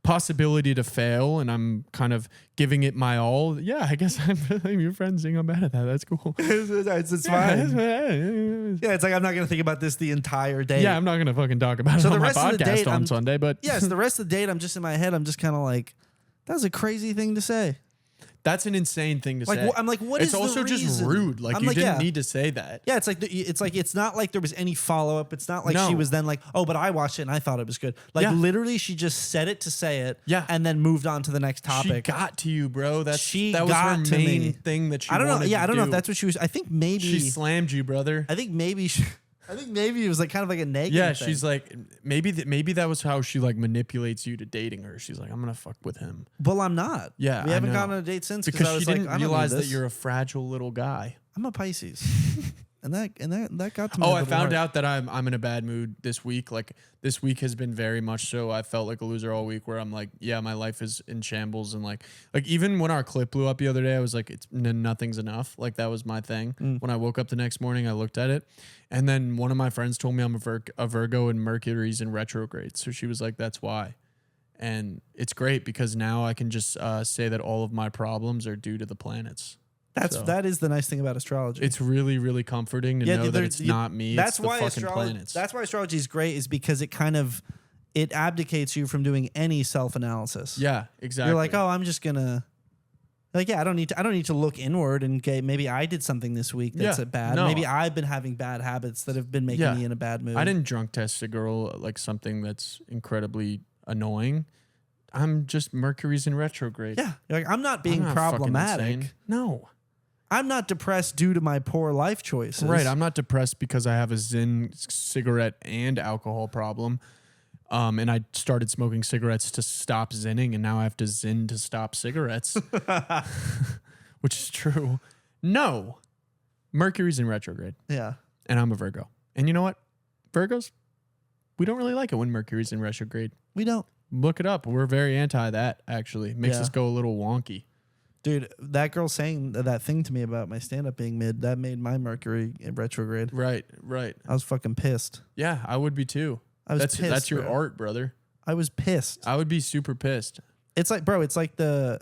possibility to fail, and I'm kind of giving it my all. Yeah, I guess I'm your friends think I'm bad at that. That's cool. It's fine. Yeah, it's like, I'm not going to think about this the entire day. Yeah, I'm not gonna fucking talk about So it the on my rest of the podcast date, on I'm- Sunday. But Yes, the rest of the date, I'm just in my head. I'm just kind of like, that was a crazy thing to say. that's an insane thing to Like, say. I'm like, what it's is the also just reason? rude. Like, I'm you like, didn't yeah. need to say that. Yeah, it's not like there was any follow up. It's not like No. she was then like, oh, but I watched it and I thought it was good. Like Yeah. literally, she just said it to say it. Yeah. and then moved on to the next topic. She got to you, bro. That was got her to main me. thing that she I don't know. wanted Yeah, to I don't know if do. that's what she was. I think maybe. She slammed you, brother. I think maybe it was like kind of like a negative. Yeah, thing. she's like, maybe that was how she like manipulates you to dating her. She's like, I'm gonna fuck with him. Well, I'm not. Yeah, we I haven't know. gone on a date since Because I was she didn't like, I don't realize need that this. you're a fragile little guy. I'm a Pisces, and that got to me. Oh, I found out that I'm in a bad mood this week. Like, this week has been very much so. I felt like a loser all week, where I'm like, yeah, my life is in shambles, and like even when our clip blew up the other day, I was like, nothing's enough. Like, that was my thing. When I woke up the next morning, I looked at it, and then one of my friends told me I'm a Virgo and Mercury's in retrograde. So she was like, that's why. And it's great because now I can just say that all of my problems are due to the planets. that is the nice thing about astrology. It's really, really comforting to know that there's- it's not me. That's it's the why fucking planets. That's why astrology is great, is because it abdicates you from doing any self analysis. Yeah, exactly. You're like, oh, I'm just gonna. Like, yeah, I don't need to look inward and get, maybe I did something this week that's Yeah, bad. no. Maybe I've been having bad habits that have been making me in a bad mood. I didn't drunk test a girl like something that's incredibly annoying. I'm just Mercury's in retrograde. Yeah, you're like, I'm not being I'm not fucking problematic. insane. No. I'm not depressed due to my poor life choices. Right. I'm not depressed because I have a Zyn cigarette and alcohol problem. And I started smoking cigarettes to stop zinning, and now I have to zin to stop cigarettes, which is true. No. Mercury's in retrograde, Yeah. and I'm a Virgo. And you know what? Virgos, we don't really like it when Mercury's in retrograde. We don't. Look it up. We're very anti that, actually. Makes Yeah. us go a little wonky. Dude, that girl saying that thing to me about my stand-up being mid, that made my Mercury in retrograde. Right, right. I was fucking pissed. Yeah, I would be too. I was That's pissed, your bro. art, brother. I was pissed. I would be super pissed. It's like, bro, it's like the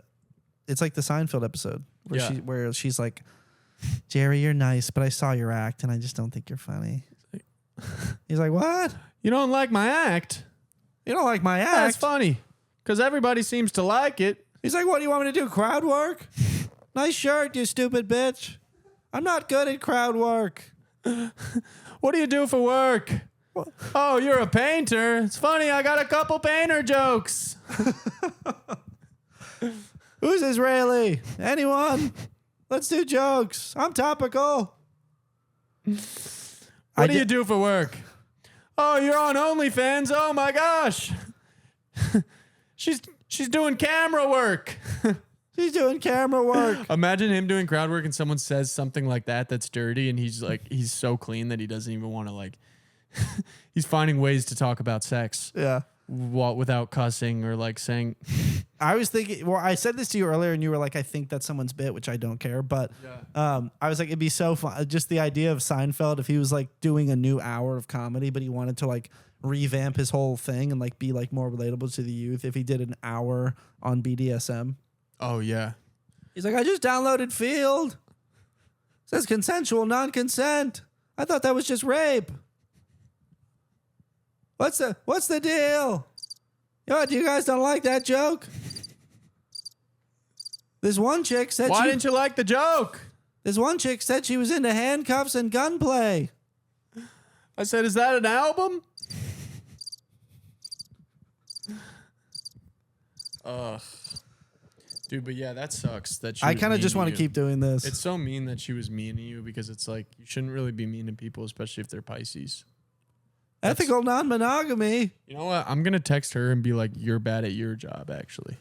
Seinfeld episode where she's like, Jerry, you're nice, but I saw your act and I just don't think you're funny. He's like, what? You don't like my act? You don't like my act? That's funny. Because everybody seems to like it. He's like, what do you want me to do? Crowd work? Nice shirt, you stupid bitch. I'm not good at crowd work. What do you do for work? Oh, you're a painter. It's funny. I got a couple painter jokes. Who's Israeli? Anyone? Let's do jokes. I'm topical. What do you do for work? Oh, you're on OnlyFans. Oh my gosh. She's doing camera work. She's doing camera work. Imagine him doing crowd work and someone says something like that's dirty and he's so clean that he doesn't even want to he's finding ways to talk about sex. Yeah. Without cussing or saying. I was thinking, well, I said this to you earlier and you were like, I think that's someone's bit, which I don't care. But I was like, it'd be so fun. Just the idea of Seinfeld, if he was doing a new hour of comedy, but he wanted to revamp his whole thing and be more relatable to the youth. If he did an hour on BDSM. Oh, yeah. He's like, I just downloaded Field. It says consensual non-consent. I thought that was just rape. What's the deal? What, you guys don't like that joke? This one chick said Why didn't you like the joke? This one chick said she was into handcuffs and gunplay. I said, is that an album? Ugh. Dude, but yeah, that sucks. That I kind of just want to keep doing this. It's so mean that she was mean to you because it's you shouldn't really be mean to people, especially if they're Pisces. Ethical non-monogamy. You know what? I'm going to text her and be like, you're bad at your job, actually.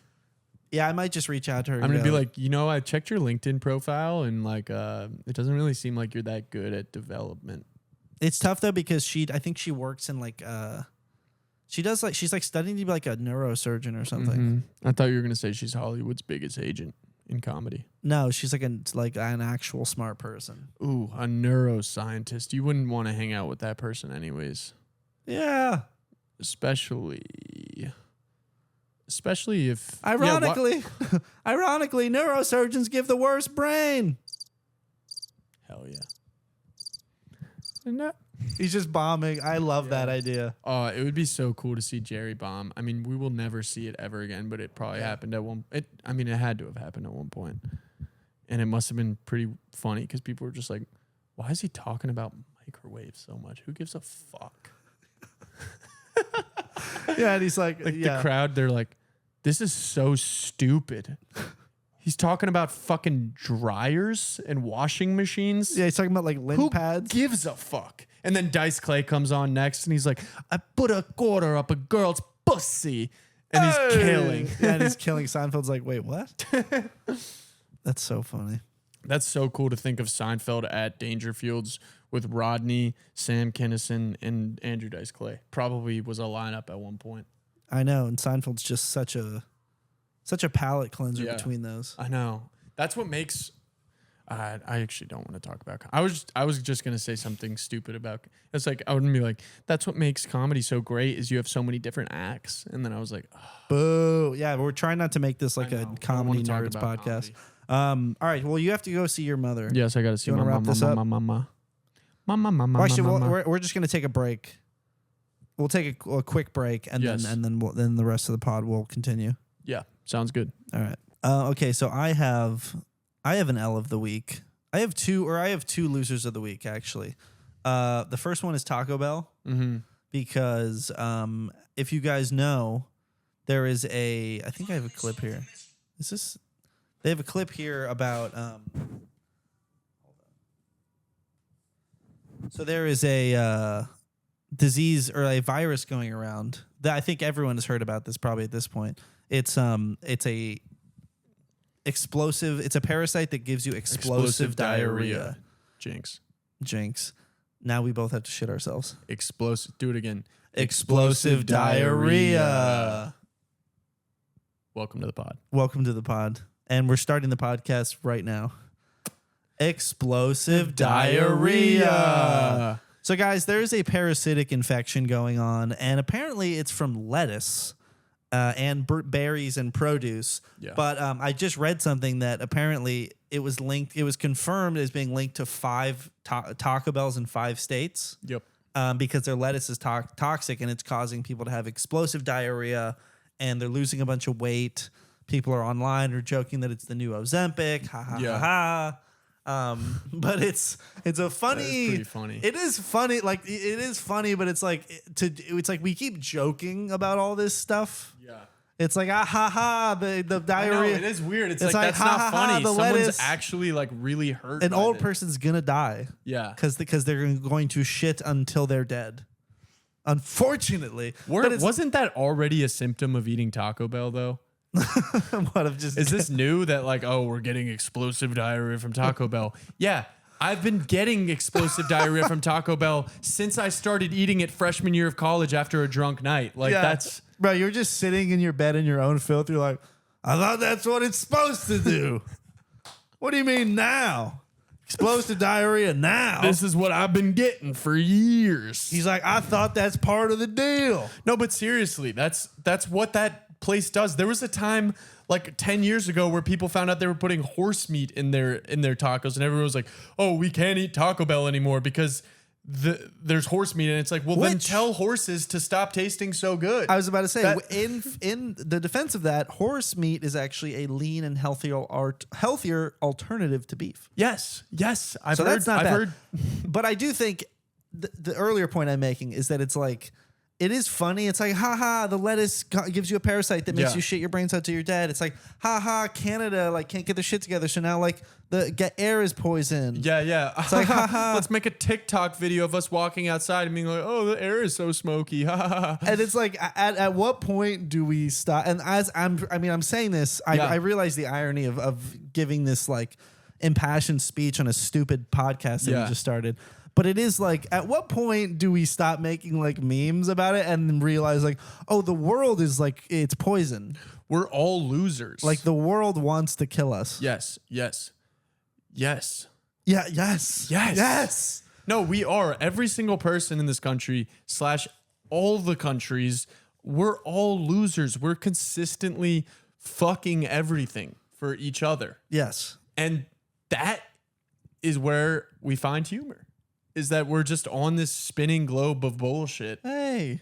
Yeah, I might just reach out to her. I'm going to be like, I checked your LinkedIn profile and it doesn't really seem like you're that good at development. It's tough though because I think she works in she does she's studying to be a neurosurgeon or something. Mm-hmm. I thought you were going to say she's Hollywood's biggest agent in comedy. No, she's an actual smart person. Ooh, a neuroscientist. You wouldn't want to hang out with that person anyways. Yeah. Especially if ironically neurosurgeons give the worst brain. Hell yeah. No. He's just bombing. I love that idea. Oh, it would be so cool to see Jerry bomb. I mean, we will never see it ever again, but it probably happened at it had to have happened at one point. And it must have been pretty funny because people were just like, why is he talking about microwaves so much? Who gives a fuck? Yeah, and he's the crowd, they're like, this is so stupid. He's talking about fucking dryers and washing machines. Yeah, he's talking about lint pads. Who gives a fuck? And then Dice Clay comes on next and he's like, I put a quarter up a girl's pussy. And he's killing. Yeah, and he's killing. Seinfeld's like, wait, what? That's so funny. That's so cool to think of Seinfeld at Dangerfields with Rodney, Sam Kinison, and Andrew Dice Clay. Probably was a lineup at one point. I know, and Seinfeld's just such a palate cleanser between those. I know. That's what makes. I actually don't want to talk about. I was just gonna say something stupid about. It's I wouldn't be like, that's what makes comedy so great is you have so many different acts, and then I was like, oh. Boo. Yeah, we're trying not to make this a comedy nerds podcast. All right, well, you have to go see your mother. Yes, I got to see my mama. Actually, we're just gonna take a break. We'll take a quick break, and then the rest of the pod will continue. Yeah, sounds good. All right. Okay, so I have an L of the week. I have two losers of the week actually. The first one is Taco Bell because if you guys know, there is I think I have a clip here. They have a clip here about so there is a disease or a virus going around that I think everyone has heard about this probably at this point. It's a explosive. It's a parasite that gives you explosive diarrhea. Jinx. Now we both have to shit ourselves. Explosive. Do it again. Explosive diarrhea. Welcome to the pod. Welcome to the pod. And we're starting the podcast right now. Explosive diarrhea. So guys, there is a parasitic infection going on, and apparently it's from lettuce. and berries and produce. Yeah. But I just read something that apparently it was confirmed as being linked to 5 Taco Bells in 5 states. Yep. Because their lettuce is toxic and it's causing people to have explosive diarrhea and they're losing a bunch of weight. People are online or joking that it's the new Ozempic. Ha ha ha ha. But it's a funny. That is pretty funny. It is funny. Like it is funny, but it's like we keep joking about all this stuff. Yeah. It's like ha ha the diarrhea. I know, it is weird. It's like that's ha, not ha, funny. the Someone's lettuce. actually like really hurt. An by old it. person's gonna die. Yeah. Because they're going to shit until they're dead. Unfortunately, Wasn't that already a symptom of eating Taco Bell though? Is this new that like, oh, we're getting explosive diarrhea from Taco Bell? Yeah, I've been getting explosive diarrhea from Taco Bell since I started eating it freshman year of college after a drunk night. Like that's bro, you're just sitting in your bed in your own filth. You're like, I thought that's what it's supposed to do. What do you mean now? Explosive diarrhea now? This is what I've been getting for years. He's like, I thought that's part of the deal. No, but seriously, that's what that place does. There was a time like 10 years ago where people found out they were putting horse meat in their tacos, and everyone was like, "Oh, we can't eat Taco Bell anymore because there's horse meat." And it's like, well, then tell horses to stop tasting so good. I was about to say, in the defense of that, horse meat is actually a lean and healthier alternative to beef. Yes, I've so heard. That's not I've bad. heard. But I do think the earlier point I'm making is that it's like, it is funny. It's like, ha, the lettuce gives you a parasite that makes you shit your brains out till you're dead. It's like, ha, Canada like can't get their shit together, so now like the air is poisoned. Yeah. It's like, ha. Let's make a TikTok video of us walking outside and being like, oh, the air is so smoky. And it's like, at what point do we stop? And as I'm saying this, I realize the irony of giving this like impassioned speech on a stupid podcast that we just started. But it is like, at what point do we stop making like memes about it and then realize like, oh, the world is like, it's poison. We're all losers. Like the world wants to kill us. Yes. Yeah, yes. No, we are. Every single person in this country / all the countries, we're all losers. We're consistently fucking everything for each other. Yes. And that is where we find humor. Is that we're just on this spinning globe of bullshit. Hey.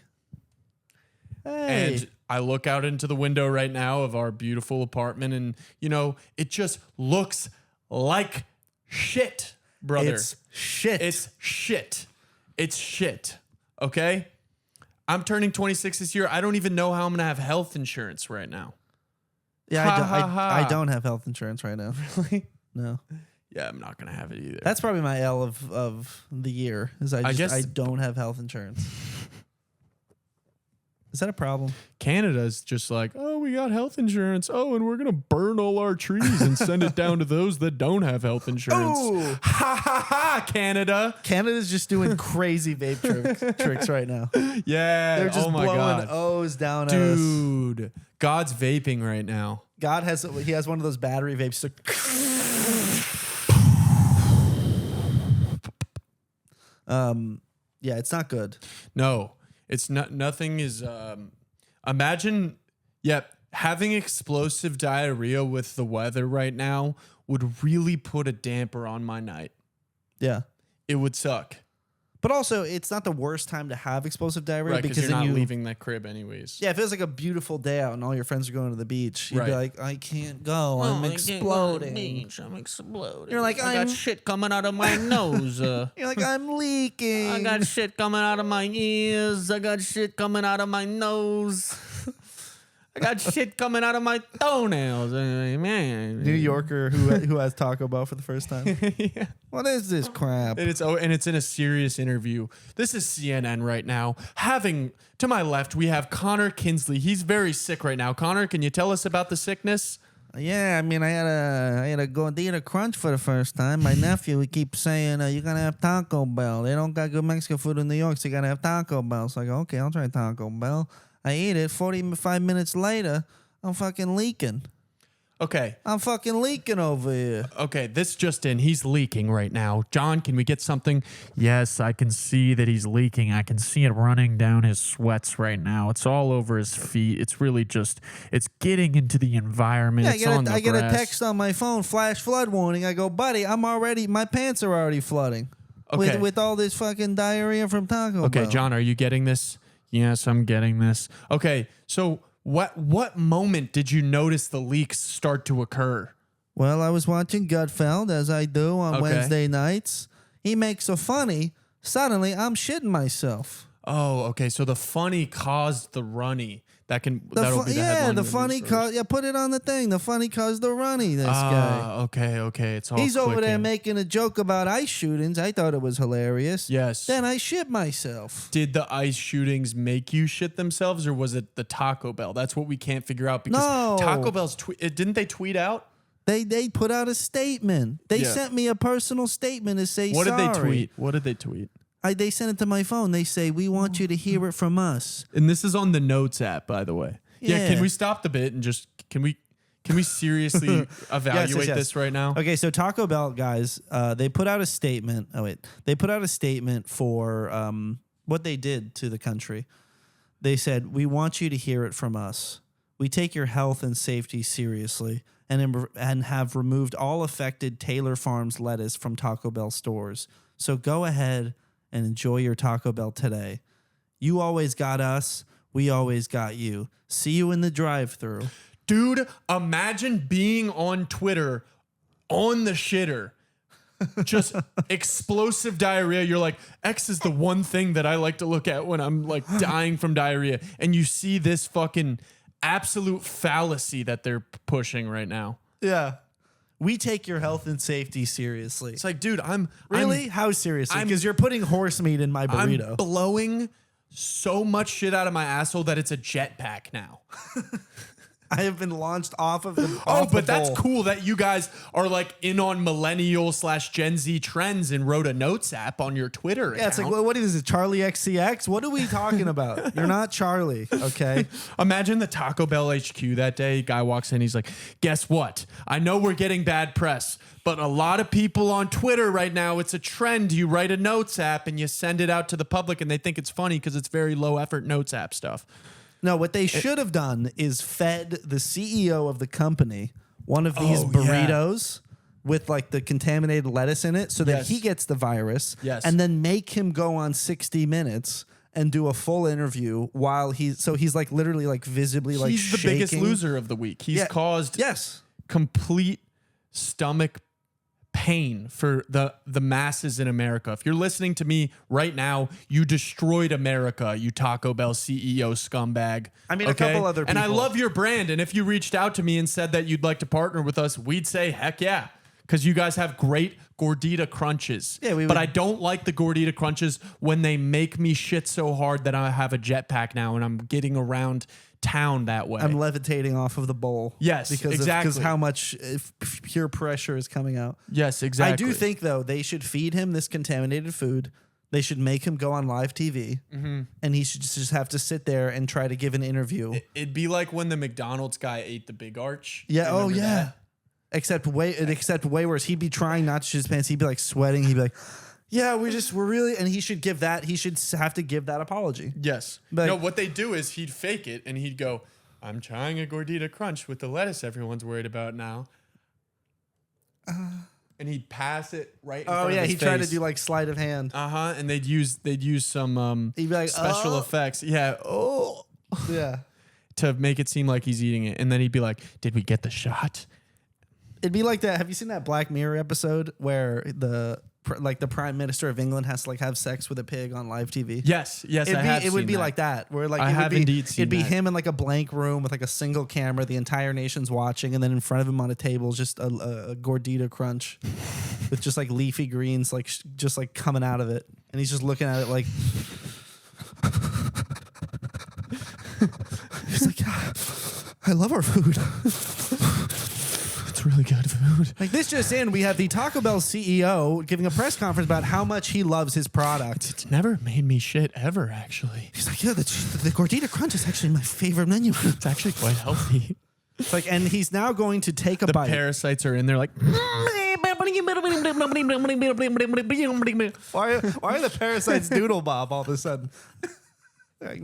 And I look out into the window right now of our beautiful apartment and, it just looks like shit, brother. It's shit. Okay? I'm turning 26 this year. I don't even know how I'm going to have health insurance right now. Yeah, I don't have health insurance right now. Really? No. Yeah, I'm not going to have it either. That's probably my L of the year. Is I don't have health insurance. Is that a problem? Canada's just like, oh, we got health insurance. Oh, and we're going to burn all our trees and send it down to those that don't have health insurance. Oh. Ha, Canada. Canada's just doing crazy vape tricks right now. Yeah. They're just blowing God. O's down at us. Dude, God's vaping right now. God has one of those battery vapes. Yeah, it's not good. No, it's not. Nothing is. Imagine, having explosive diarrhea with the weather right now would really put a damper on my night. Yeah, it would suck. But also, it's not the worst time to have explosive diarrhea, right? Because you're not leaving that crib anyways. Yeah, if it was like a beautiful day out and all your friends are going to the beach, you'd be like, I can't go. I'm exploding. I'm exploding. You're like, I got shit coming out of my nose. You're like, I'm leaking. I got shit coming out of my ears. I got shit coming out of my nose. I got shit coming out of my toenails. Man. New Yorker who has Taco Bell for the first time. Yeah. What is this crap? And it's in a serious interview. This is CNN right now. Having to my left, we have Connor Kinsley. He's very sick right now. Connor, can you tell us about the sickness? Yeah, I mean, I had a Gordita Crunch for the first time. My nephew, he keeps saying, you're going to have Taco Bell. They don't got good Mexican food in New York, so you got to have Taco Bell. So I go, okay, I'll try Taco Bell. I eat it. 45 minutes later, I'm fucking leaking. Okay. I'm fucking leaking over here. Okay, this just in. He's leaking right now. John, can we get something? Yes, I can see that he's leaking. I can see it running down his sweats right now. It's all over his feet. It's really just, it's getting into the environment. Yeah, I get a text on my phone, flash flood warning. I go, buddy, my pants are already flooding. Okay. With all this fucking diarrhea from Taco Bell. Okay, John, are you getting this? Yes, I'm getting this. Okay, so what moment did you notice the leaks start to occur? Well, I was watching Gutfeld, as I do on Wednesday nights. He makes a funny. Suddenly, I'm shitting myself. Oh, okay. So the funny caused the runny. That'll be the headline. The funny caused. Yeah, put it on the thing. The funny caused the runny. This guy. Okay. It's all. He's clicking. over there making a joke about ice shootings. I thought it was hilarious. Yes. Then I shit myself. Did the ice shootings make you shit themselves, or was it the Taco Bell? That's what we can't figure out because No. Taco Bell's didn't they tweet out? They put out a statement. They sent me a personal statement to say What sorry. did they tweet? What did they tweet? They sent it to my phone. They say, we want you to hear it from us. And this is on the Notes app, by the way. Yeah. Can we stop the bit and just can we seriously evaluate Yes. this right now? Okay, so Taco Bell guys, they put out a statement. They put out a statement for what they did to the country. They said, "We want you to hear it from us. We take your health and safety seriously, and have removed all affected Taylor Farms lettuce from Taco Bell stores. So go ahead and enjoy your Taco Bell today. You always got us. We always got you. See you in the drive-thru." Dude, imagine being on Twitter on the shitter. Just explosive diarrhea. You're like, X is the one thing that I like to look at when I'm like dying from diarrhea. And you see this fucking absolute fallacy that they're pushing right now. Yeah. We take your health and safety seriously. It's like, dude, How seriously? Because you're putting horse meat in my burrito. I'm blowing so much shit out of my asshole that it's a jetpack now. I have been launched off of the That's cool that you guys are like in on millennial / Gen Z trends and wrote a Notes app on your Twitter account. Yeah, it's like, what is it, Charlie XCX? What are we talking about? You're not Charlie, okay? Imagine the Taco Bell HQ that day. Guy walks in, he's like, guess what? I know we're getting bad press, but a lot of people on Twitter right now, it's a trend. You write a Notes app and you send it out to the public and they think it's funny because it's very low effort Notes app stuff. No, what they should have done is fed the CEO of the company one of these burritos with like the contaminated lettuce in it so that he gets the virus. Yes. And then make him go on 60 Minutes and do a full interview while he's like literally like visibly like he's the biggest loser of the week. He's caused complete stomach pain for the masses in America. If you're listening to me right now, you destroyed America, you Taco Bell CEO scumbag. I mean, a couple other people. And I love your brand. And if you reached out to me and said that you'd like to partner with us, we'd say, heck yeah. Because you guys have great gordita crunches. Yeah, but I don't like the gordita crunches when they make me shit so hard that I have a jetpack now and I'm getting around town that way. I'm levitating off of the bowl. Yes, exactly. Because how much pure pressure is coming out. Yes, exactly. I do think, though, they should feed him this contaminated food. They should make him go on live TV. And he should just have to sit there and try to give an interview. It'd be like when the McDonald's guy ate the Big Arch. Yeah, Remember that? yeah. Except way worse. He'd be trying not to shit his pants. He'd be like sweating. He'd be like, yeah, we're really, and he should have to give that apology. Yes. Like, no, what they do is he'd fake it and he'd go, I'm trying a gordita crunch with the lettuce everyone's worried about now. And he'd pass it right in front of his he'd face. try to do like sleight of hand. And they'd use some he'd be like, special effects. Yeah. Oh. Yeah. To make it seem like he's eating it. And then he'd be like, did we get the shot? It'd be like that. Have you seen that Black Mirror episode where the Prime Minister of England has to like have sex with a pig on live TV? Yes, it would be like that. Where like it'd be him in like a blank room with like a single camera, the entire nation's watching, and then in front of him on a table is just a gordita crunch with just like leafy greens like just like coming out of it, and he's just looking at it like. He's like, I love our food. It's really good food. Like this just in, we have the Taco Bell CEO giving a press conference about how much he loves his product. It's never made me shit ever, actually. He's like, yeah, the gordita crunch is actually my favorite menu. It's actually quite healthy. It's like, and he's now going to take a The bite. parasites are in there like. Why are the parasites doodle bob all of a sudden? Like,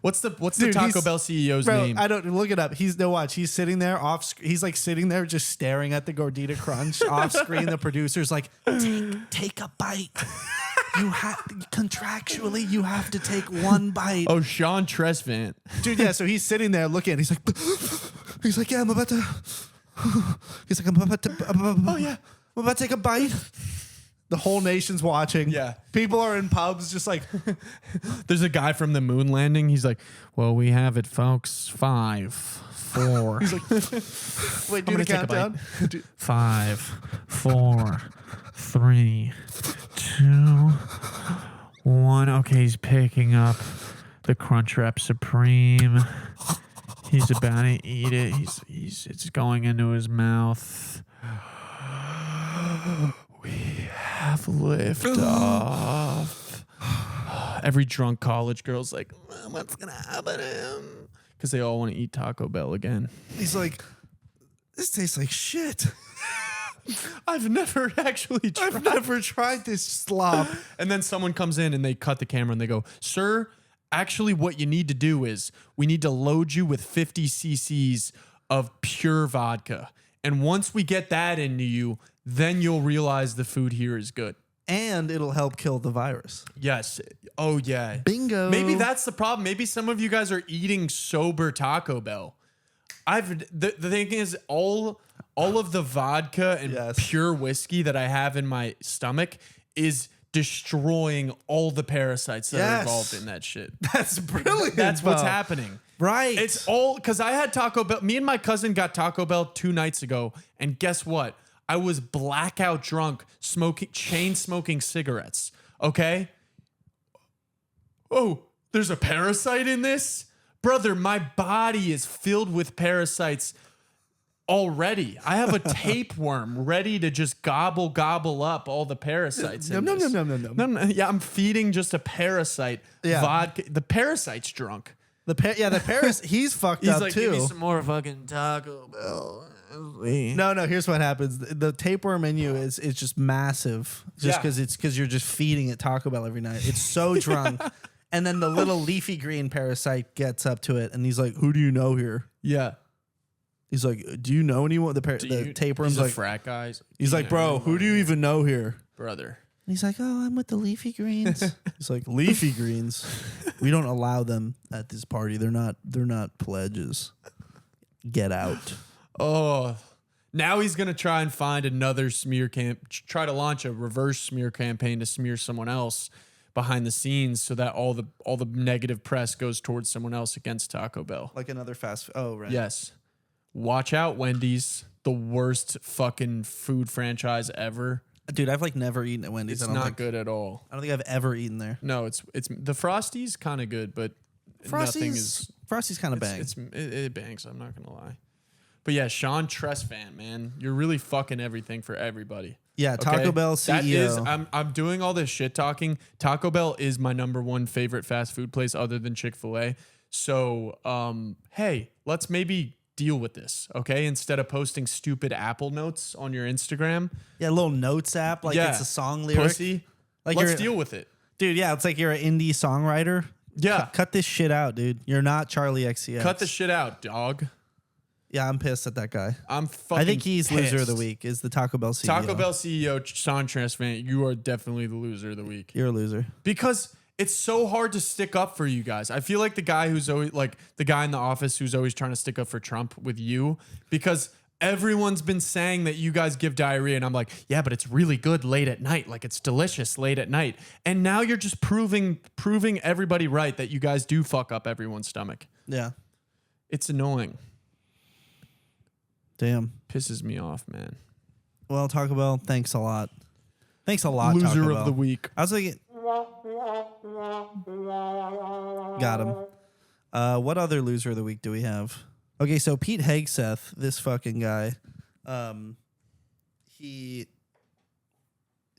What's the Dude, Taco he's- Bell CEO's bro, name? I don't look it up. He's no watch. He's sitting there he's like sitting there just staring at the Gordita Crunch off screen. The producer's like, take a bite. You have contractually you have to take one bite. Oh, Sean Tresvant. Dude, yeah. So he's sitting there looking. He's like, yeah, I'm about to. He's like, I'm about to. Oh yeah, I'm about to take a bite. The whole nation's watching. Yeah. People are in pubs just like. There's a guy from the moon landing. He's like, well, we have it, folks. 5, 4. He's like, wait, do I'm the gonna take a bite. countdown. 5, 4, 3, 2, 1. Okay, he's picking up the Crunchwrap Supreme. He's about to eat it. It's going into his mouth. We have liftoff. Every drunk college girl's like, what's gonna happen to him? Because they all want to eat Taco Bell again. He's like, this tastes like shit. I've never actually tried. I've never tried this slop. And then someone comes in and they cut the camera and they go, sir, actually what you need to do is we need to load you with 50 cc's of pure vodka. And once we get that into you, then you'll realize the food here is good. And it'll help kill the virus. Yes. Oh, yeah. Bingo. Maybe that's the problem. Maybe some of you guys are eating sober Taco Bell. The thing is, all of the vodka and Yes. pure whiskey that I have in my stomach is destroying all the parasites that are involved in that shit. That's brilliant. That's what's Bo. happening. Right. It's all because I had Taco Bell. Me and my cousin got Taco Bell 2 nights ago, and guess what? I was blackout drunk, chain smoking cigarettes. Okay. Oh, there's a parasite in this, brother. My body is filled with parasites already. I have a tapeworm ready to just gobble up all the parasites. No. Yeah, I'm feeding just a parasite. Yeah. Vodka. The parasite's drunk. The Paris, he's fucked He's up like, too. give me some more fucking Taco Bell. No. Here's what happens: the tapeworm menu is just massive, just Yeah. because you're just feeding it Taco Bell every night. It's so drunk, and then the little leafy green parasite gets up to it, and he's like, "Who do you know here?" Yeah. He's like, "Do you know anyone?" The tapeworm's He's a like, frat guy. he's like, "Bro, who do you even know here?" Brother. And he's like, "Oh, I'm with the leafy greens." He's like, "Leafy greens? We don't allow them at this party. They're not pledges. Get out." Oh, now he's going to try and find another try to launch a reverse smear campaign to smear someone else behind the scenes so that all the negative press goes towards someone else against Taco Bell. Like another fast food. Oh, right. Yes. Watch out, Wendy's, the worst fucking food franchise ever. Dude, I've like never eaten at Wendy's. It's I don't not think. good at all. I don't think I've ever eaten there. No, it's the Frosty's kind of good, but nothing is. Frosty's kind of bang. It bangs. I'm not gonna lie. But yeah, Sean Tresvant, man, you're really fucking everything for everybody. Yeah, Taco Okay? Bell CEO. That is, I'm doing all this shit talking. Taco Bell is my #1 favorite fast food place other than Chick-fil-A. So, hey, let's maybe deal with this, okay? Instead of posting stupid Apple notes on your Instagram. Yeah, a little notes app, like it's a song lyric. Pussy. Like Let's you're- deal with it. Dude, yeah, it's like you're an indie songwriter. Yeah. Cut this shit out, dude. You're not Charlie XCX. Cut the shit out, dog. Yeah, I'm pissed at that guy. I'm fucking I think he's loser of the pissed. week, is the Taco Bell CEO. Taco Bell CEO Sean Tresvant, you are definitely the loser of the week. You're a loser. Because it's so hard to stick up for you guys. I feel like the guy who's always like the guy in the office who's always trying to stick up for Trump with you, because everyone's been saying that you guys give diarrhea, and I'm like, yeah, but it's really good late at night. Like it's delicious late at night. And now you're just proving everybody right that you guys do fuck up everyone's stomach. Yeah. It's annoying. Damn. Pisses me off, man. Well, Taco Bell, thanks a lot. Thanks a lot, Loser Taco of Bell. the week. I was like, got him. What other loser of the week do we have? Okay, so Pete Hegseth, this fucking guy, he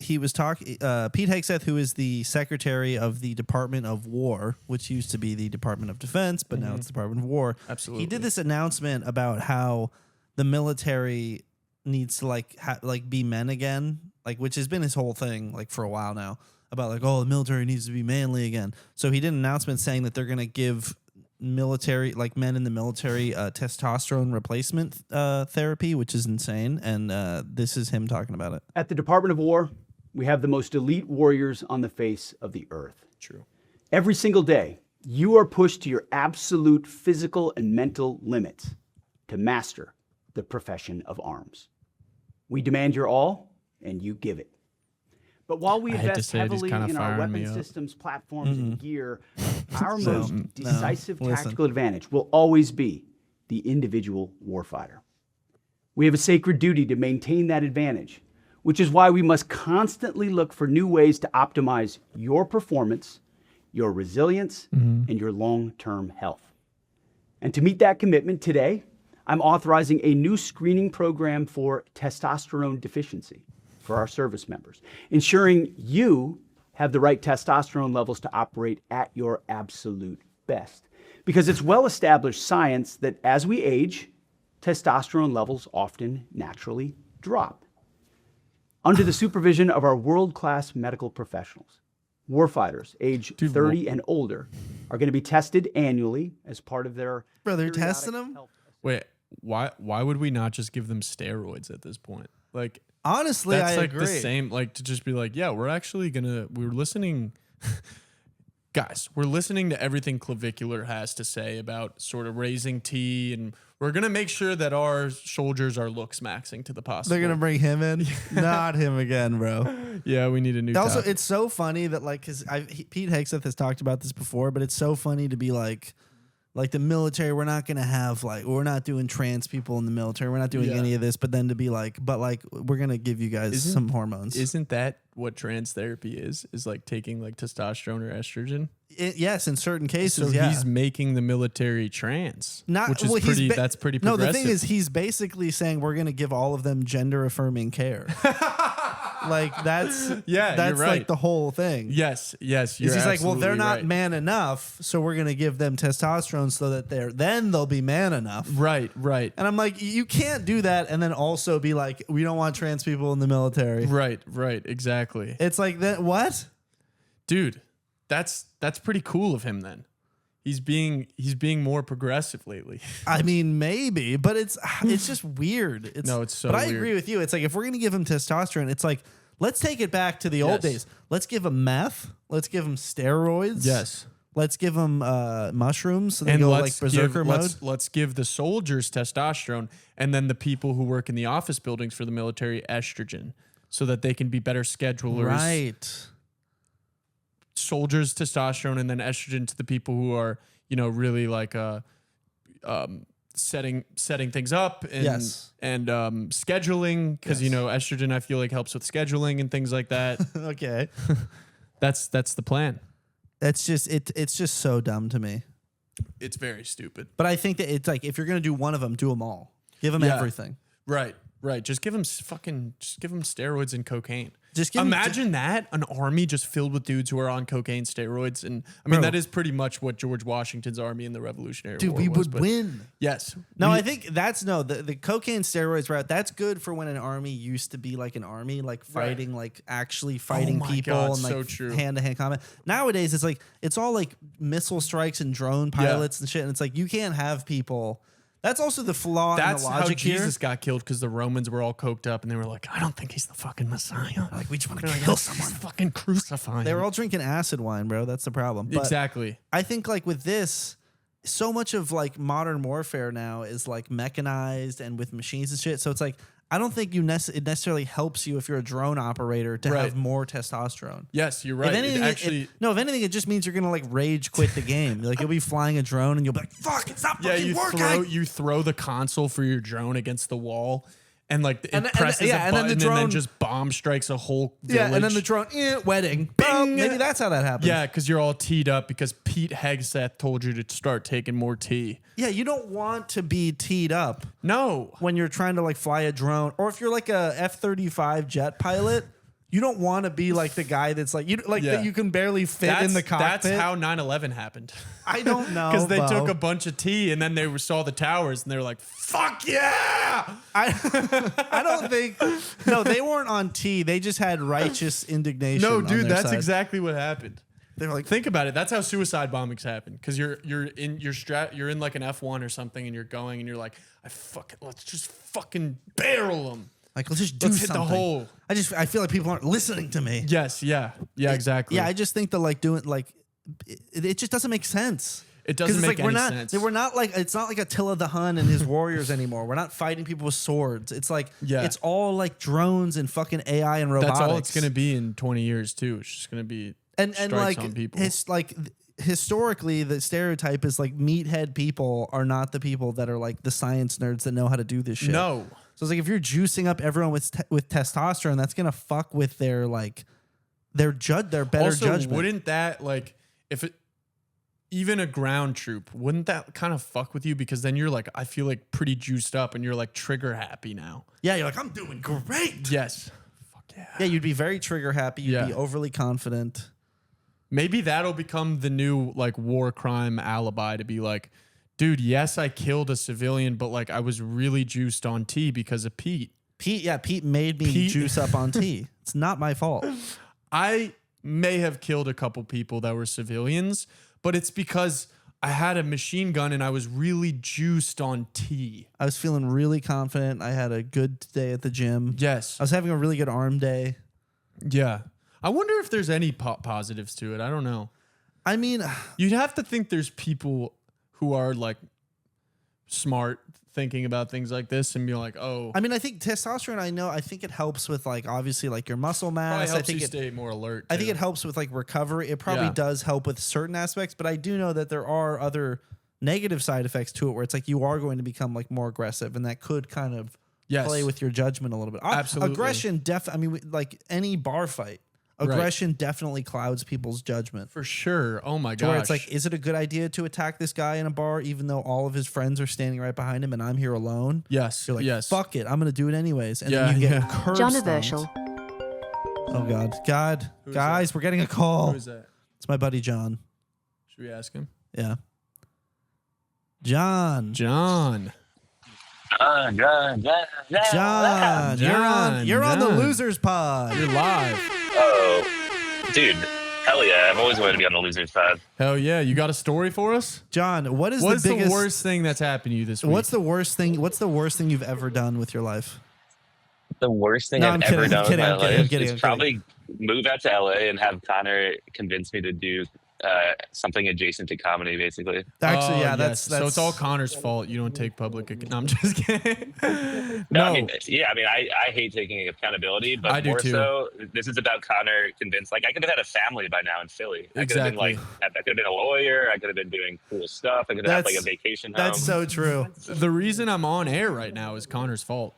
he was talking. Pete Hegseth, who is the secretary of the Department of War, which used to be the Department of Defense, but now it's the Department of War. Absolutely. He did this announcement about how the military needs to be men again, which has been his whole thing for a while now, about the military needs to be manly again. So he did an announcement saying that they're going to give military men in the military testosterone replacement therapy, which is insane. And this is him talking about it. At the Department of War, we have the most elite warriors on the face of the earth. True. Every single day, you are pushed to your absolute physical and mental limits to master the profession of arms. We demand your all, and you give it. But while we invest heavily in our weapon systems, platforms, and gear, our most decisive tactical advantage will always be the individual warfighter. We have a sacred duty to maintain that advantage, which is why we must constantly look for new ways to optimize your performance, your resilience, and your long-term health. And to meet that commitment today, I'm authorizing a new screening program for testosterone deficiency for our service members, ensuring you have the right testosterone levels to operate at your absolute best. Because it's well-established science that as we age, testosterone levels often naturally drop. Under the supervision of our world-class medical professionals, warfighters age 30 and older are going to be tested annually as part of their They're testing them? Wait, why would we not just give them steroids at this point? Honestly, that's I agree. the same, to just be we're listening. Guys, we're listening to everything Clavicular has to say about sort of raising T, and we're going to make sure that our soldiers are looks maxing to the possible. They're going to bring him in? Not him again, bro. Yeah, we need a new Also, topic. it's so funny that, because Pete Hegseth has talked about this before, but it's so funny to be like the military, we're not going to have, we're not doing trans people in the military. We're not doing any of this. But then to be we're going to give you guys some hormones. Isn't that what trans therapy is taking testosterone or estrogen? Yes, in certain cases, So he's making the military trans, which is that's pretty progressive. No, the thing is, he's basically saying we're going to give all of them gender affirming care. That's you're right. the whole thing. Yes, you're he's like, well, they're not right. man enough, so we're going to give them testosterone so that then they'll be man enough. Right. And I'm like, you can't do that and then also be like, we don't want trans people in the military. Right, exactly. It's like that. What? Dude, that's pretty cool of him then. He's being more progressive lately. I mean, maybe, but it's just weird. It's so But I agree with you. It's if we're going to give him testosterone, it's let's take it back to the old days. Let's give him meth. Let's give him steroids. Yes. Let's give them mushrooms so they go berserker mode. Let's give the soldiers testosterone, and then the people who work in the office buildings for the military estrogen, so that they can be better schedulers. Right. Soldiers testosterone, and then estrogen to the people who are really setting things up and scheduling, because estrogen I feel helps with scheduling and things like that. Okay. That's the plan. That's just it's just so dumb to me. It's very stupid. But I think that it's if you're gonna do one of them, do them all. Give them everything. Right. Just give them steroids and cocaine. Imagine that an army just filled with dudes who are on cocaine, steroids, and that is pretty much what George Washington's army in the Revolutionary War we was, would win. Yes. No, I think the cocaine steroids route. That's good for when an army used to be an army, fighting, actually fighting people, God, and so true. hand-to-hand combat. Nowadays, it's all missile strikes and drone pilots and shit, and it's you can't have people. That's also the flaw in the logic That's how here. Jesus got killed, because the Romans were all coked up and they were like, I don't think he's the fucking Messiah. We just want to kill someone. Fucking crucify him. They were all drinking acid wine, bro. That's the problem. But exactly. I think with this, so much of modern warfare now is mechanized and with machines and shit. So it's I don't think it necessarily helps you if you're a drone operator to have more testosterone. Yes, you're right. If anything, it just means you're gonna rage quit the game. You'll be flying a drone and you'll be like, "Fuck, it's not fucking working." You throw the console for your drone against the wall, and it presses a button, and then just bomb strikes a whole village. Yeah, and then the drone, wedding. Bing. Maybe that's how that happens. Yeah, because you're all teed up because Pete Hegseth told you to start taking more tea. Yeah, you don't want to be teed up. No. When you're trying to fly a drone, or if you're a F-35 jet pilot, You don't want to be like the guy that's like Yeah. that you can barely fit in the cockpit. That's how 9/11 happened. I don't know. Because they Bo. took a bunch of tea and then they saw the towers and they were like, "Fuck yeah!" I don't think. No, they weren't on T. They just had righteous indignation. No, on dude, their that's side. exactly what happened. They were like, Think about it. That's how suicide bombings happen. Because you're in like an F1 or something and you're going and you're like, let's just fucking barrel them. like let's just do Let's hit something. the hole. I feel like people aren't listening to me. Yes, yeah, exactly. Yeah, I just think that like doing like it just doesn't make sense. It doesn't 'Cause it's make like any sense. We're not like it's not like Attila the Hun and his warriors anymore. We're not fighting people with swords. It's like it's all like drones and fucking AI and robotics. That's all it's gonna be in 20 years too. It's just gonna be and strikes like on people. it's like historically the stereotype is like meathead people are not the people that are like the science nerds that know how to do this shit. No. So it's like if you're juicing up everyone with testosterone, that's gonna fuck with their like their better Also, judgment. wouldn't that like even a ground troop, wouldn't that kind of fuck with you? Because then you're like, I feel like pretty juiced up and you're like trigger happy now. Yeah, you're like, I'm doing great. Yes. Fuck yeah. Yeah, you'd be very trigger happy. You'd be overly confident. Maybe that'll become the new like war crime alibi to be like, dude, yes, I killed a civilian, but like I was really juiced on tea because of Pete. Pete made me juice up on tea. It's not my fault. I may have killed a couple people that were civilians, but it's because I had a machine gun and I was really juiced on tea. I was feeling really confident. I had a good day at the gym. Yes. I was having a really good arm day. Yeah. I wonder if there's any positives to it. I don't know. I mean, You'd have to think there's people who are like smart thinking about things like this and be like, oh. I mean, I think testosterone, I think it helps with like obviously like your muscle mass. Probably helps I think you stay more alert. I think too. it helps with like recovery. It probably does help with certain aspects, but I do know that there are other negative side effects to it where it's like you are going to become like more aggressive and that could kind of play with your judgment a little bit. Absolutely. Aggression, like any bar fight, aggression definitely clouds people's judgment. For sure. Oh my gosh. Where it's like, is it a good idea to attack this guy in a bar even though all of his friends are standing right behind him and I'm here alone? Yes. You're like, yes. fuck it, I'm going to do it anyways. And then you get curb John stomped. Avershel. Oh God. Guys, we're getting a call. Who is that? It's my buddy John. Should we ask him? Yeah. John. John. John. You're on the Losers Pod. You're live. Oh, dude. Hell yeah. I've always wanted to be on the Losers Pod. Hell yeah. You got a story for us? John, What's the worst thing that's happened to you this week? What's the worst thing you've ever done with your life? The worst thing No, I've I'm ever kidding, done I'm with kidding, my I'm kidding, life I'm kidding, is I'm probably move out to LA and have Connor convince me to do something adjacent to comedy, basically. Actually, yeah, yes. that's so it's all Connor's fault. You don't take public. No, I'm just kidding. No, I mean, I hate taking accountability, but I do more too. so, this is about Connor convinced. Like, I could have had a family by now in Philly. I could have been like, I could have been a lawyer. I could have been doing cool stuff. I could have had like a vacation home. That's so true. The reason I'm on air right now is Connor's fault.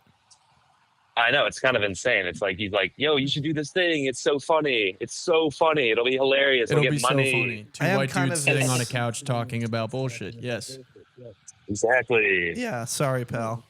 I know, it's kind of insane. It's like he's like, "Yo, you should do this thing. It's so funny. It's so funny. It'll be hilarious. It'll We'll be get money." so funny. Two I am white kind dudes of- sitting on a couch talking about bullshit. Yes. Exactly. Yeah, sorry, pal.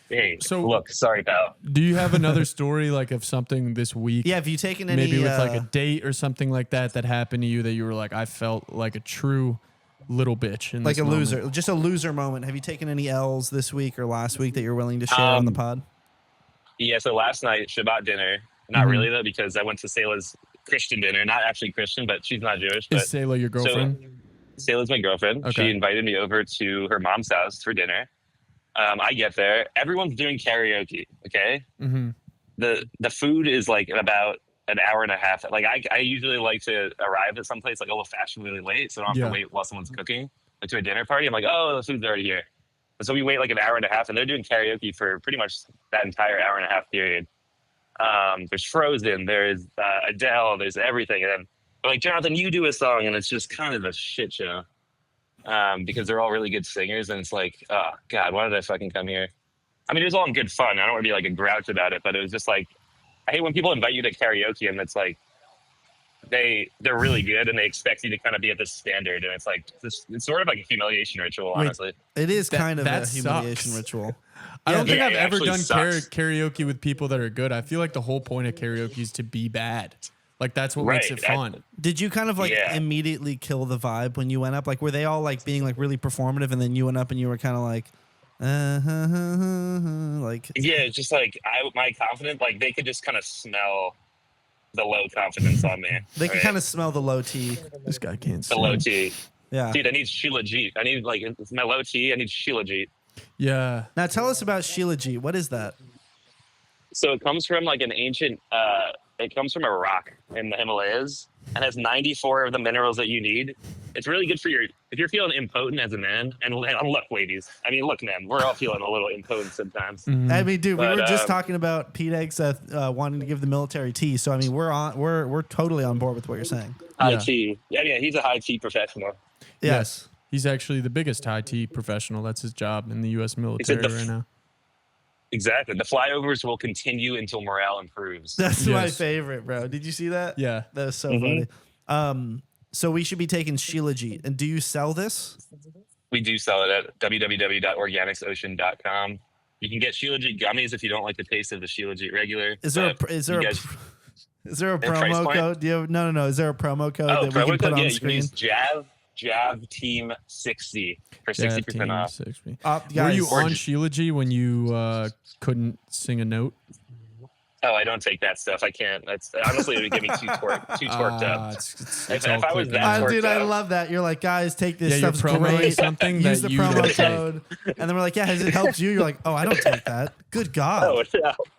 Hey, So- look, sorry, pal. Do you have another story like of something this week? Yeah, have you taken any Maybe with like a date or something like that happened to you that you were like, I felt like a true little bitch in like this a moment. loser, just a loser moment. Have you taken any L's this week or last week that you're willing to share on the pod? Yeah, so last night, Shabbat dinner. Not really, though, because I went to Selah's Christian dinner. Not actually Christian, but she's not Jewish. But Is Selah your girlfriend? Selah's my girlfriend. Okay. She invited me over to her mom's house for dinner. I get there. Everyone's doing karaoke, okay? Mm-hmm. The food is like about an hour and a half. Like I usually like to arrive at some place like a little fashioned really late, so I don't have to wait while someone's cooking. Like to a dinner party, I'm like, oh, the food's already here. And so we wait like an hour and a half, and they're doing karaoke for pretty much that entire hour and a half period. There's Frozen, there's Adele, there's everything. And then they're like, Jonathan, you do a song, and it's just kind of a shit show because they're all really good singers, and it's like, oh God, why did I fucking come here? I mean, it was all in good fun. I don't want to be like a grouch about it, but it was just like, I hate when people invite you to karaoke and it's like, they're really good, and they expect you to kind of be at this standard, and it's like it's sort of like a humiliation ritual, honestly. It is kind of a that humiliation sucks. ritual. I don't think Yeah, I've it ever actually done sucks. karaoke with people that are good. I feel like the whole point of karaoke is to be bad. Like that's what makes it Right. fun. Did you kind of like Yeah. immediately kill the vibe when you went up? Like, were they all like being like really performative, and then you went up and you were kind of like, like, Yeah, it's just like my confidence, like they could just kind of smell the low confidence on me. they can kind of smell the low T. This guy can't the low sing. T. Yeah. Dude, I need Sheila Jeet. I need like it's my low T. I need Sheila Jeet. Yeah. Now tell us about Sheila G. What is that? So it comes from like an ancient. It comes from a rock in the Himalayas and has 94 of the minerals that you need. It's really good for if you're feeling impotent as a man. And look, ladies. I mean, look, man. We're all feeling a little impotent sometimes. I mean, dude, we But, were just talking about Pete Eggs wanting to give the military tea. So I mean, we're totally on board with what you're saying. High Yeah. T. Yeah, he's a high T professional. Yes. He's actually the biggest high T professional. That's his job in the U.S. military the right now. Exactly. The flyovers will continue until morale improves. That's my Yes. favorite, bro. Did you see that? Yeah. That was so funny. So we should be taking Sheila G. And do you sell this? We do sell it at www.organicsocean.com. You can get Sheila Jeet gummies if you don't like the taste of the Sheila Jeet regular. Is there but is there you a guys- is there a price promo point? code? Do you have, no. Is there a promo code that we promo can put code? on Yeah, you can screen? use Jav Team 60 for 60% off. 60. Guys, Were you on Sheila G when you couldn't sing a note? Oh, I don't take that stuff. I can't. That's honestly it would get me too torqued up. It's If all I was clickbait. that Dude, I up. love that. You're like, guys, take this Yeah, you're stuff's promoting great. something Use that the you promo don't take. code. And then we're like, yeah, has it helped you? You're like, oh, I don't take that. Good God.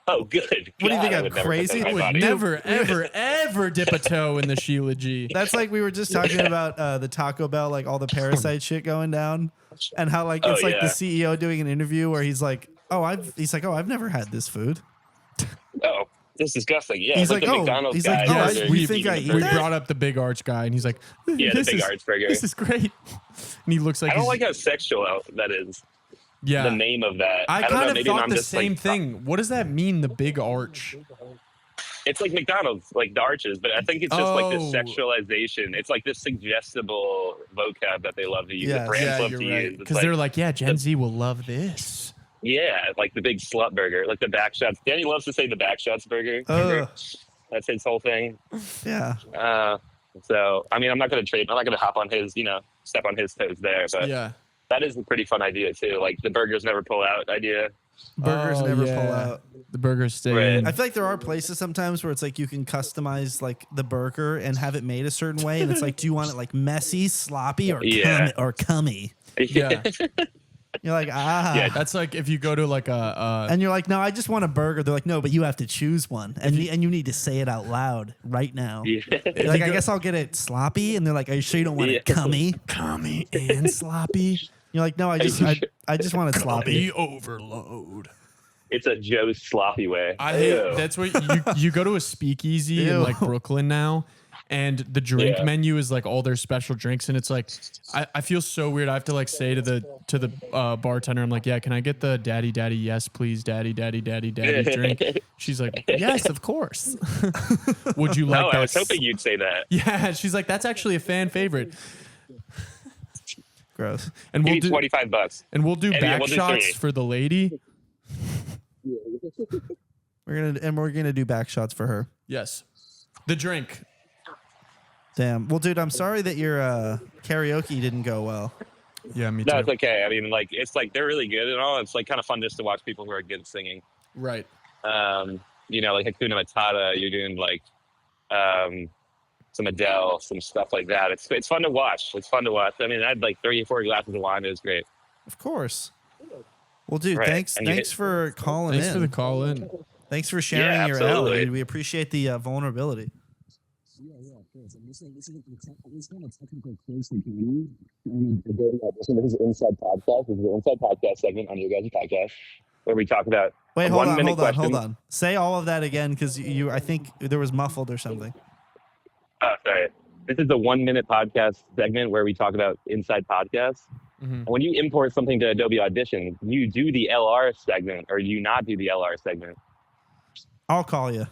Oh, good. What do you think, God, I I'm would never put crazy? that in my Would body. Never, ever, ever dip a toe in the Sheila G. That's like we were just talking about the Taco Bell, like all the Parasite shit going down, and how like it's Oh, like yeah. the CEO doing an interview where he's like, I've never had this food. Oh, this is disgusting. Yeah, He's it's like like, the oh, McDonald's he's guy. like, oh, where I- they're you eating think I the eat We burger. that? brought up the big arch guy, and he's like, Yeah, this the big is, arch burger. This is great. And he looks like I don't he's- like how sexual that is. yeah. The name of that. I don't know, kind of maybe thought I'm the just, same like, thing. What does that mean, the big arch? It's like McDonald's, like the arches, but I think it's just like this Oh. sexualization. It's like this suggestible vocab that they love to use. Yes. The brands Yeah, love you're to right. use. It's Because they're like, yeah, Gen Z will love this. yeah, like the big slut burger, like the backshots. Danny loves to say the backshots burger. Ugh. That's his whole thing. Yeah. So I mean, I'm not gonna hop on his, step on his toes there, but Yeah. that is a pretty fun idea too. Like the burgers never pull out idea. Burgers Oh, never yeah. pull out. The burgers stay Right. in. I feel like there are places sometimes where it's like you can customize like the burger and have it made a certain way, and it's like, do you want it like messy, sloppy, or Yeah. cummy? Yeah. You're like, Yeah. That's like if you go to like a and you're like, no, I just want a burger. They're like, no, but you have to choose one, and you need to say it out loud right now. Yeah. You're like, I guess I'll get it sloppy, and they're like, are you sure you don't want it Yeah. cummy? commie and sloppy. You're like, no, I just want it sloppy. The overload. It's a Joe's sloppy way. I hate Ew. that's what you go to a speakeasy in Ew. like Brooklyn now, and the drink Yeah. menu is like all their special drinks, and it's like I feel so weird. I have to like say to the bartender, I'm like, yeah, can I get the daddy yes please daddy drink? She's like, yes, of course. Would you like No, that? I was hoping you'd say that. Yeah, she's like, that's actually a fan favorite. Gross. And Give we'll me do 25 bucks. and we'll do Yeah, back we'll do shots three. for the lady. We're gonna do back shots for her. Yes, the drink. Damn. Well, dude, I'm sorry that your karaoke didn't go well. Yeah, me too. No, it's okay. I mean, like, it's like they're really good and all. It's like kind of fun just to watch people who are good at singing. Right. Like Hakuna Matata, you're doing like some Adele, some stuff like that. It's fun to watch. It's fun to watch. I mean, I had like 3 or 4 glasses of wine. It was great. Of course. Well, dude, Right. thanks And you for calling Thanks in. for the call in. Thanks for sharing Yeah, your L, absolutely. dude. We appreciate the vulnerability. This is kind of technical closely This is Inside Podcast. This is the Inside Podcast segment on your guys' podcast where we talk about Wait, a hold 1 minute on. question. Say all of that again, because I think there was muffled or something. Oh, sorry. This is the 1 minute podcast segment where we talk about Inside Podcasts. Mhm. When you import something to Adobe Audition, you do the LR segment or you not do the LR segment. I'll call you.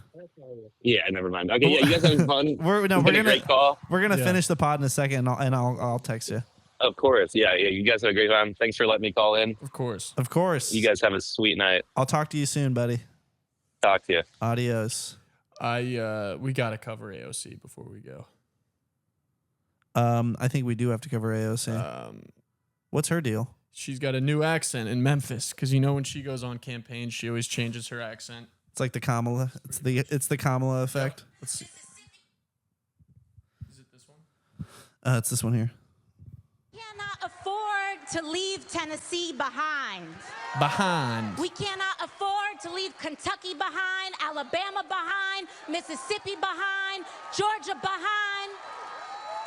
Yeah, never mind. Okay, yeah, you guys having fun? We're a great call. gonna finish the pod in a second, and I'll text you. Of course, yeah. You guys had a great time. Thanks for letting me call in. Of course. You guys have a sweet night. I'll talk to you soon, buddy. Talk to you. Adios. We gotta cover AOC before we go. I think we do have to cover AOC. What's her deal? She's got a new accent in Memphis because when she goes on campaign, she always changes her accent. It's like the Kamala. It's the Kamala effect. Let's see. Is it this one? It's this one here. Cannot afford to leave Tennessee behind. We cannot afford to leave Kentucky behind, Alabama behind, Mississippi behind, Georgia behind,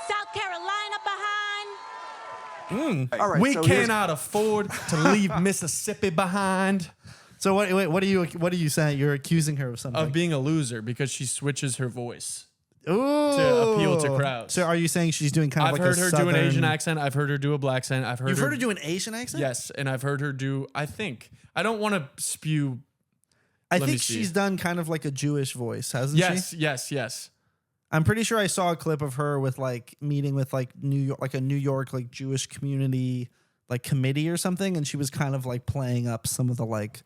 South Carolina behind. All right, We so cannot afford to leave Mississippi behind. So what are you saying? You're accusing her of something. Of being a loser because she switches her voice Ooh. to appeal to crowds. So are you saying she's doing kind of I've like heard a her southern... do an Asian accent. I've heard her do a black accent. You've heard her do an Asian accent? Yes, and I've heard her do. I think I don't want to spew. I think she's done kind of like a Jewish voice, hasn't she? Yes. I'm pretty sure I saw a clip of her with like meeting with like New York like Jewish community like committee or something, and she was kind of like playing up some of the like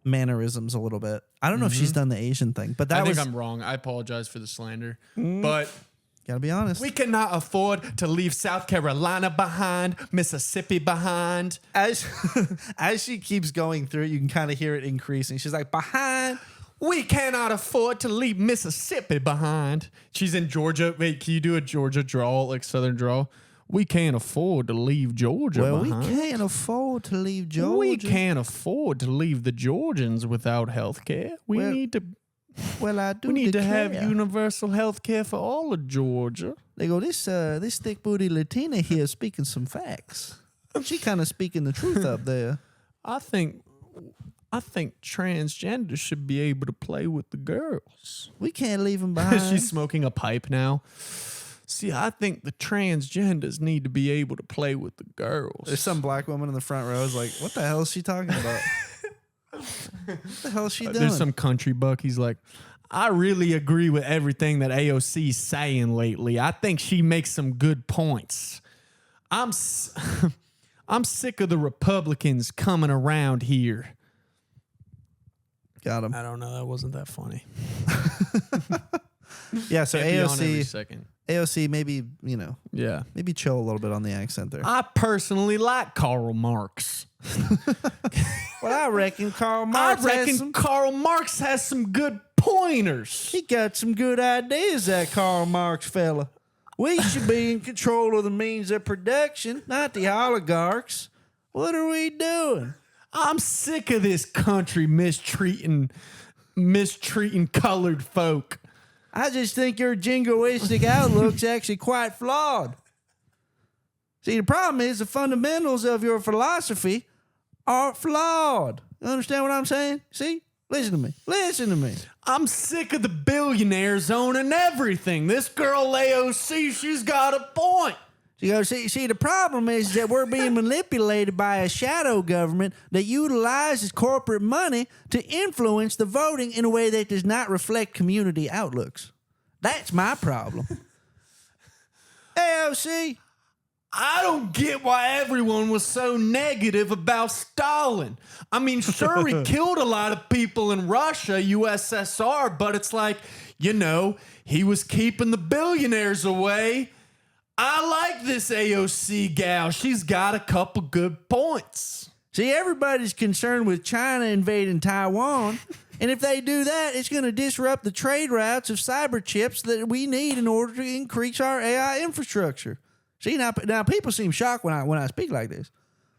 mannerisms a little bit. I don't know if she's done the Asian thing, but I think I'm wrong. I apologize for the slander, but gotta be honest. we cannot afford to leave South Carolina behind, Mississippi behind. As she keeps going through, you can kind of hear it increasing. She's like behind. We cannot afford to leave Mississippi behind. She's in Georgia. Wait, can you do a Georgia drawl, like Southern drawl? We can't afford to leave Georgia behind. We can't afford to leave Georgia. We can't afford to leave the Georgians without health care. We need to have universal health care for all of Georgia. They go, this thick booty Latina here speaking some facts. She kind of speaking the truth up there. I think transgender should be able to play with the girls. We can't leave them behind. She's smoking a pipe now. See, I think the transgenders need to be able to play with the girls. There's some black woman in the front row is like, what the hell is she talking about? What the hell is she doing? There's some country buck. He's like, I really agree with everything that AOC's saying lately. I think she makes some good points. I'm sick of the Republicans coming around here. Got him. I don't know. That wasn't that funny. Yeah, so AOC, maybe, maybe chill a little bit on the accent there. I personally like Karl Marx. Well, I reckon Karl Marx has some good pointers. He got some good ideas, that Karl Marx fella. We should be in control of the means of production, not the oligarchs. What are we doing? I'm sick of this country mistreating colored folk. I just think your jingoistic outlook's actually quite flawed. See, the problem is the fundamentals of your philosophy are flawed. You understand what I'm saying? See? Listen to me. I'm sick of the billionaires owning everything. This girl AOC, she's got a point. You know, see, the problem is that we're being manipulated by a shadow government that utilizes corporate money to influence the voting in a way that does not reflect community outlooks. That's my problem. AOC. I don't get why everyone was so negative about Stalin. I mean, sure, he killed a lot of people in Russia, USSR, but it's like, he was keeping the billionaires away. I like this AOC gal. She's got a couple good points. See, everybody's concerned with China invading Taiwan. And if they do that, it's going to disrupt the trade routes of cyber chips that we need in order to increase our AI infrastructure. See, now people seem shocked when I speak like this.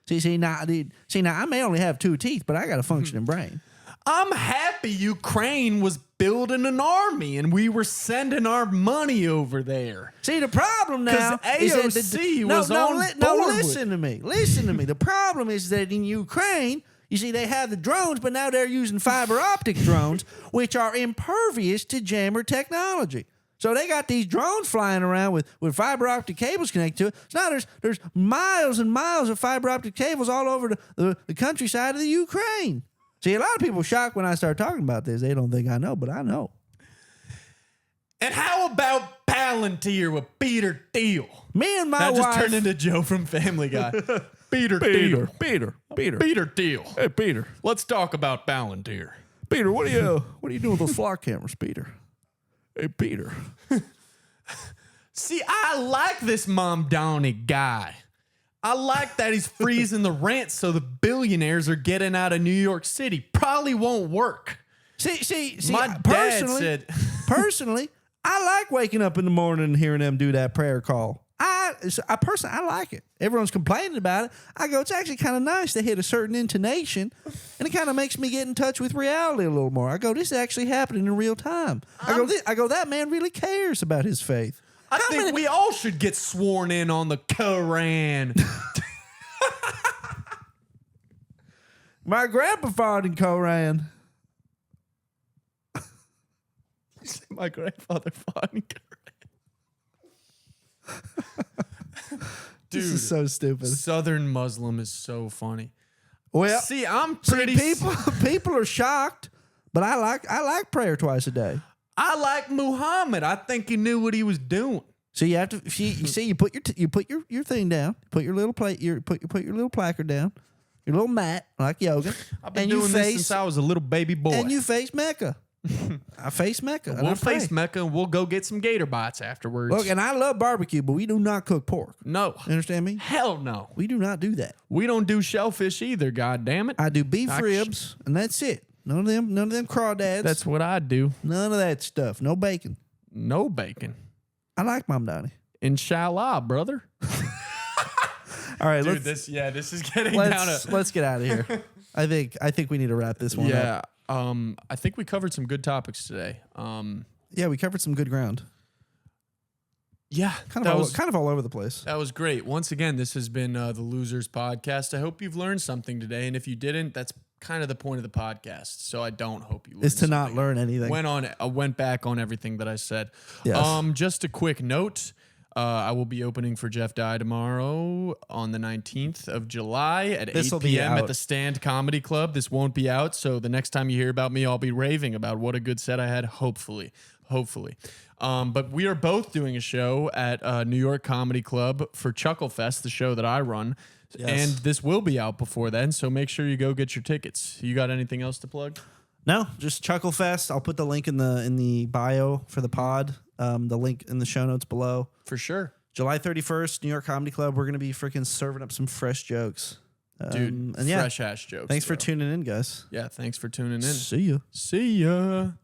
See, now I may only have 2 teeth, but I got a functioning brain. I'm happy Ukraine was building an army and we were sending our money over there. See, the problem now is that AOC was on board. No, listen to me. The problem is that in Ukraine, you see, they have the drones, but now they're using fiber optic drones, which are impervious to jammer technology. So they got these drones flying around with fiber optic cables connected to it. So now there's miles and miles of fiber optic cables all over the countryside of the Ukraine. See, a lot of people are shocked when I start talking about this. They don't think I know, but I know. And how about Palantir with Peter Thiel? Me and my That wife. just turned into Joe from Family Guy. Peter Thiel. Peter. Peter Thiel. Hey, Peter. Let's talk about Palantir. Peter, what are you doing with those flock cameras, Peter? Hey, Peter. See, I like this Mom Downey guy. I like that he's freezing the rent so the billionaires are getting out of New York City. Probably won't work. See. My dad said, personally, I like waking up in the morning and hearing them do that prayer call. I personally, I like it. Everyone's complaining about it. I go, it's actually kind of nice to hit a certain intonation, and it kind of makes me get in touch with reality a little more. I go, this is actually happening in real time. I go, that man really cares about his faith. I think we all should get sworn in on the Quran. My grandpa fought in Koran. My grandfather fought in Quran. Dude, This is so stupid. Southern Muslim is so funny. Well, See, I'm pretty. people are shocked, but I like prayer twice a day. I like Muhammad. I think he knew what he was doing. So you have to you put your thing down, put your little plate, put your little placard down, your little mat like yoga. I've been doing this since I was a little baby boy. And you face Mecca. I face Mecca. and I We'll pray. face Mecca and we'll go get some gator bites afterwards. Look, and I love barbecue, but we do not cook pork. No. You understand me? Hell no. We do not do that. We don't do shellfish either, god damn it. I do beef ribs, and that's it. None of them crawdads. That's what I do. None of that stuff. No bacon. No bacon. I like Mom Donnie. Inshallah, brother. All right, Dude, this is getting down to let's get out of here. I think we need to wrap this one up. Yeah. I think we covered some good topics today. Yeah, we covered some good ground. Yeah, Kind of all over the place. that was great. Once again, this has been the Losers Podcast. I hope you've learned something today, and if you didn't, that's kind of the point of the podcast. So I don't hope you learned Is to not something. learn anything. Went back on everything that I said. Yes. Just a quick note. I will be opening for Jeff Dye tomorrow on the 19th of July at This'll 8 be p.m. at out. the Stand Comedy Club. This won't be out, so the next time you hear about me, I'll be raving about what a good set I had, hopefully. But we are both doing a show at New York Comedy Club for Chuckle Fest, the show that I run. Yes. And this will be out before then, so make sure you go get your tickets. You got anything else to plug? No, just Chuckle Fest. I'll put the link in the bio for the pod. The link in the show notes below. For sure. July 31st, New York Comedy Club. We're gonna be freaking serving up some fresh jokes. Dude, and yeah, fresh ass jokes. thanks for bro. tuning in, guys. Yeah, thanks for tuning in. See you. See ya.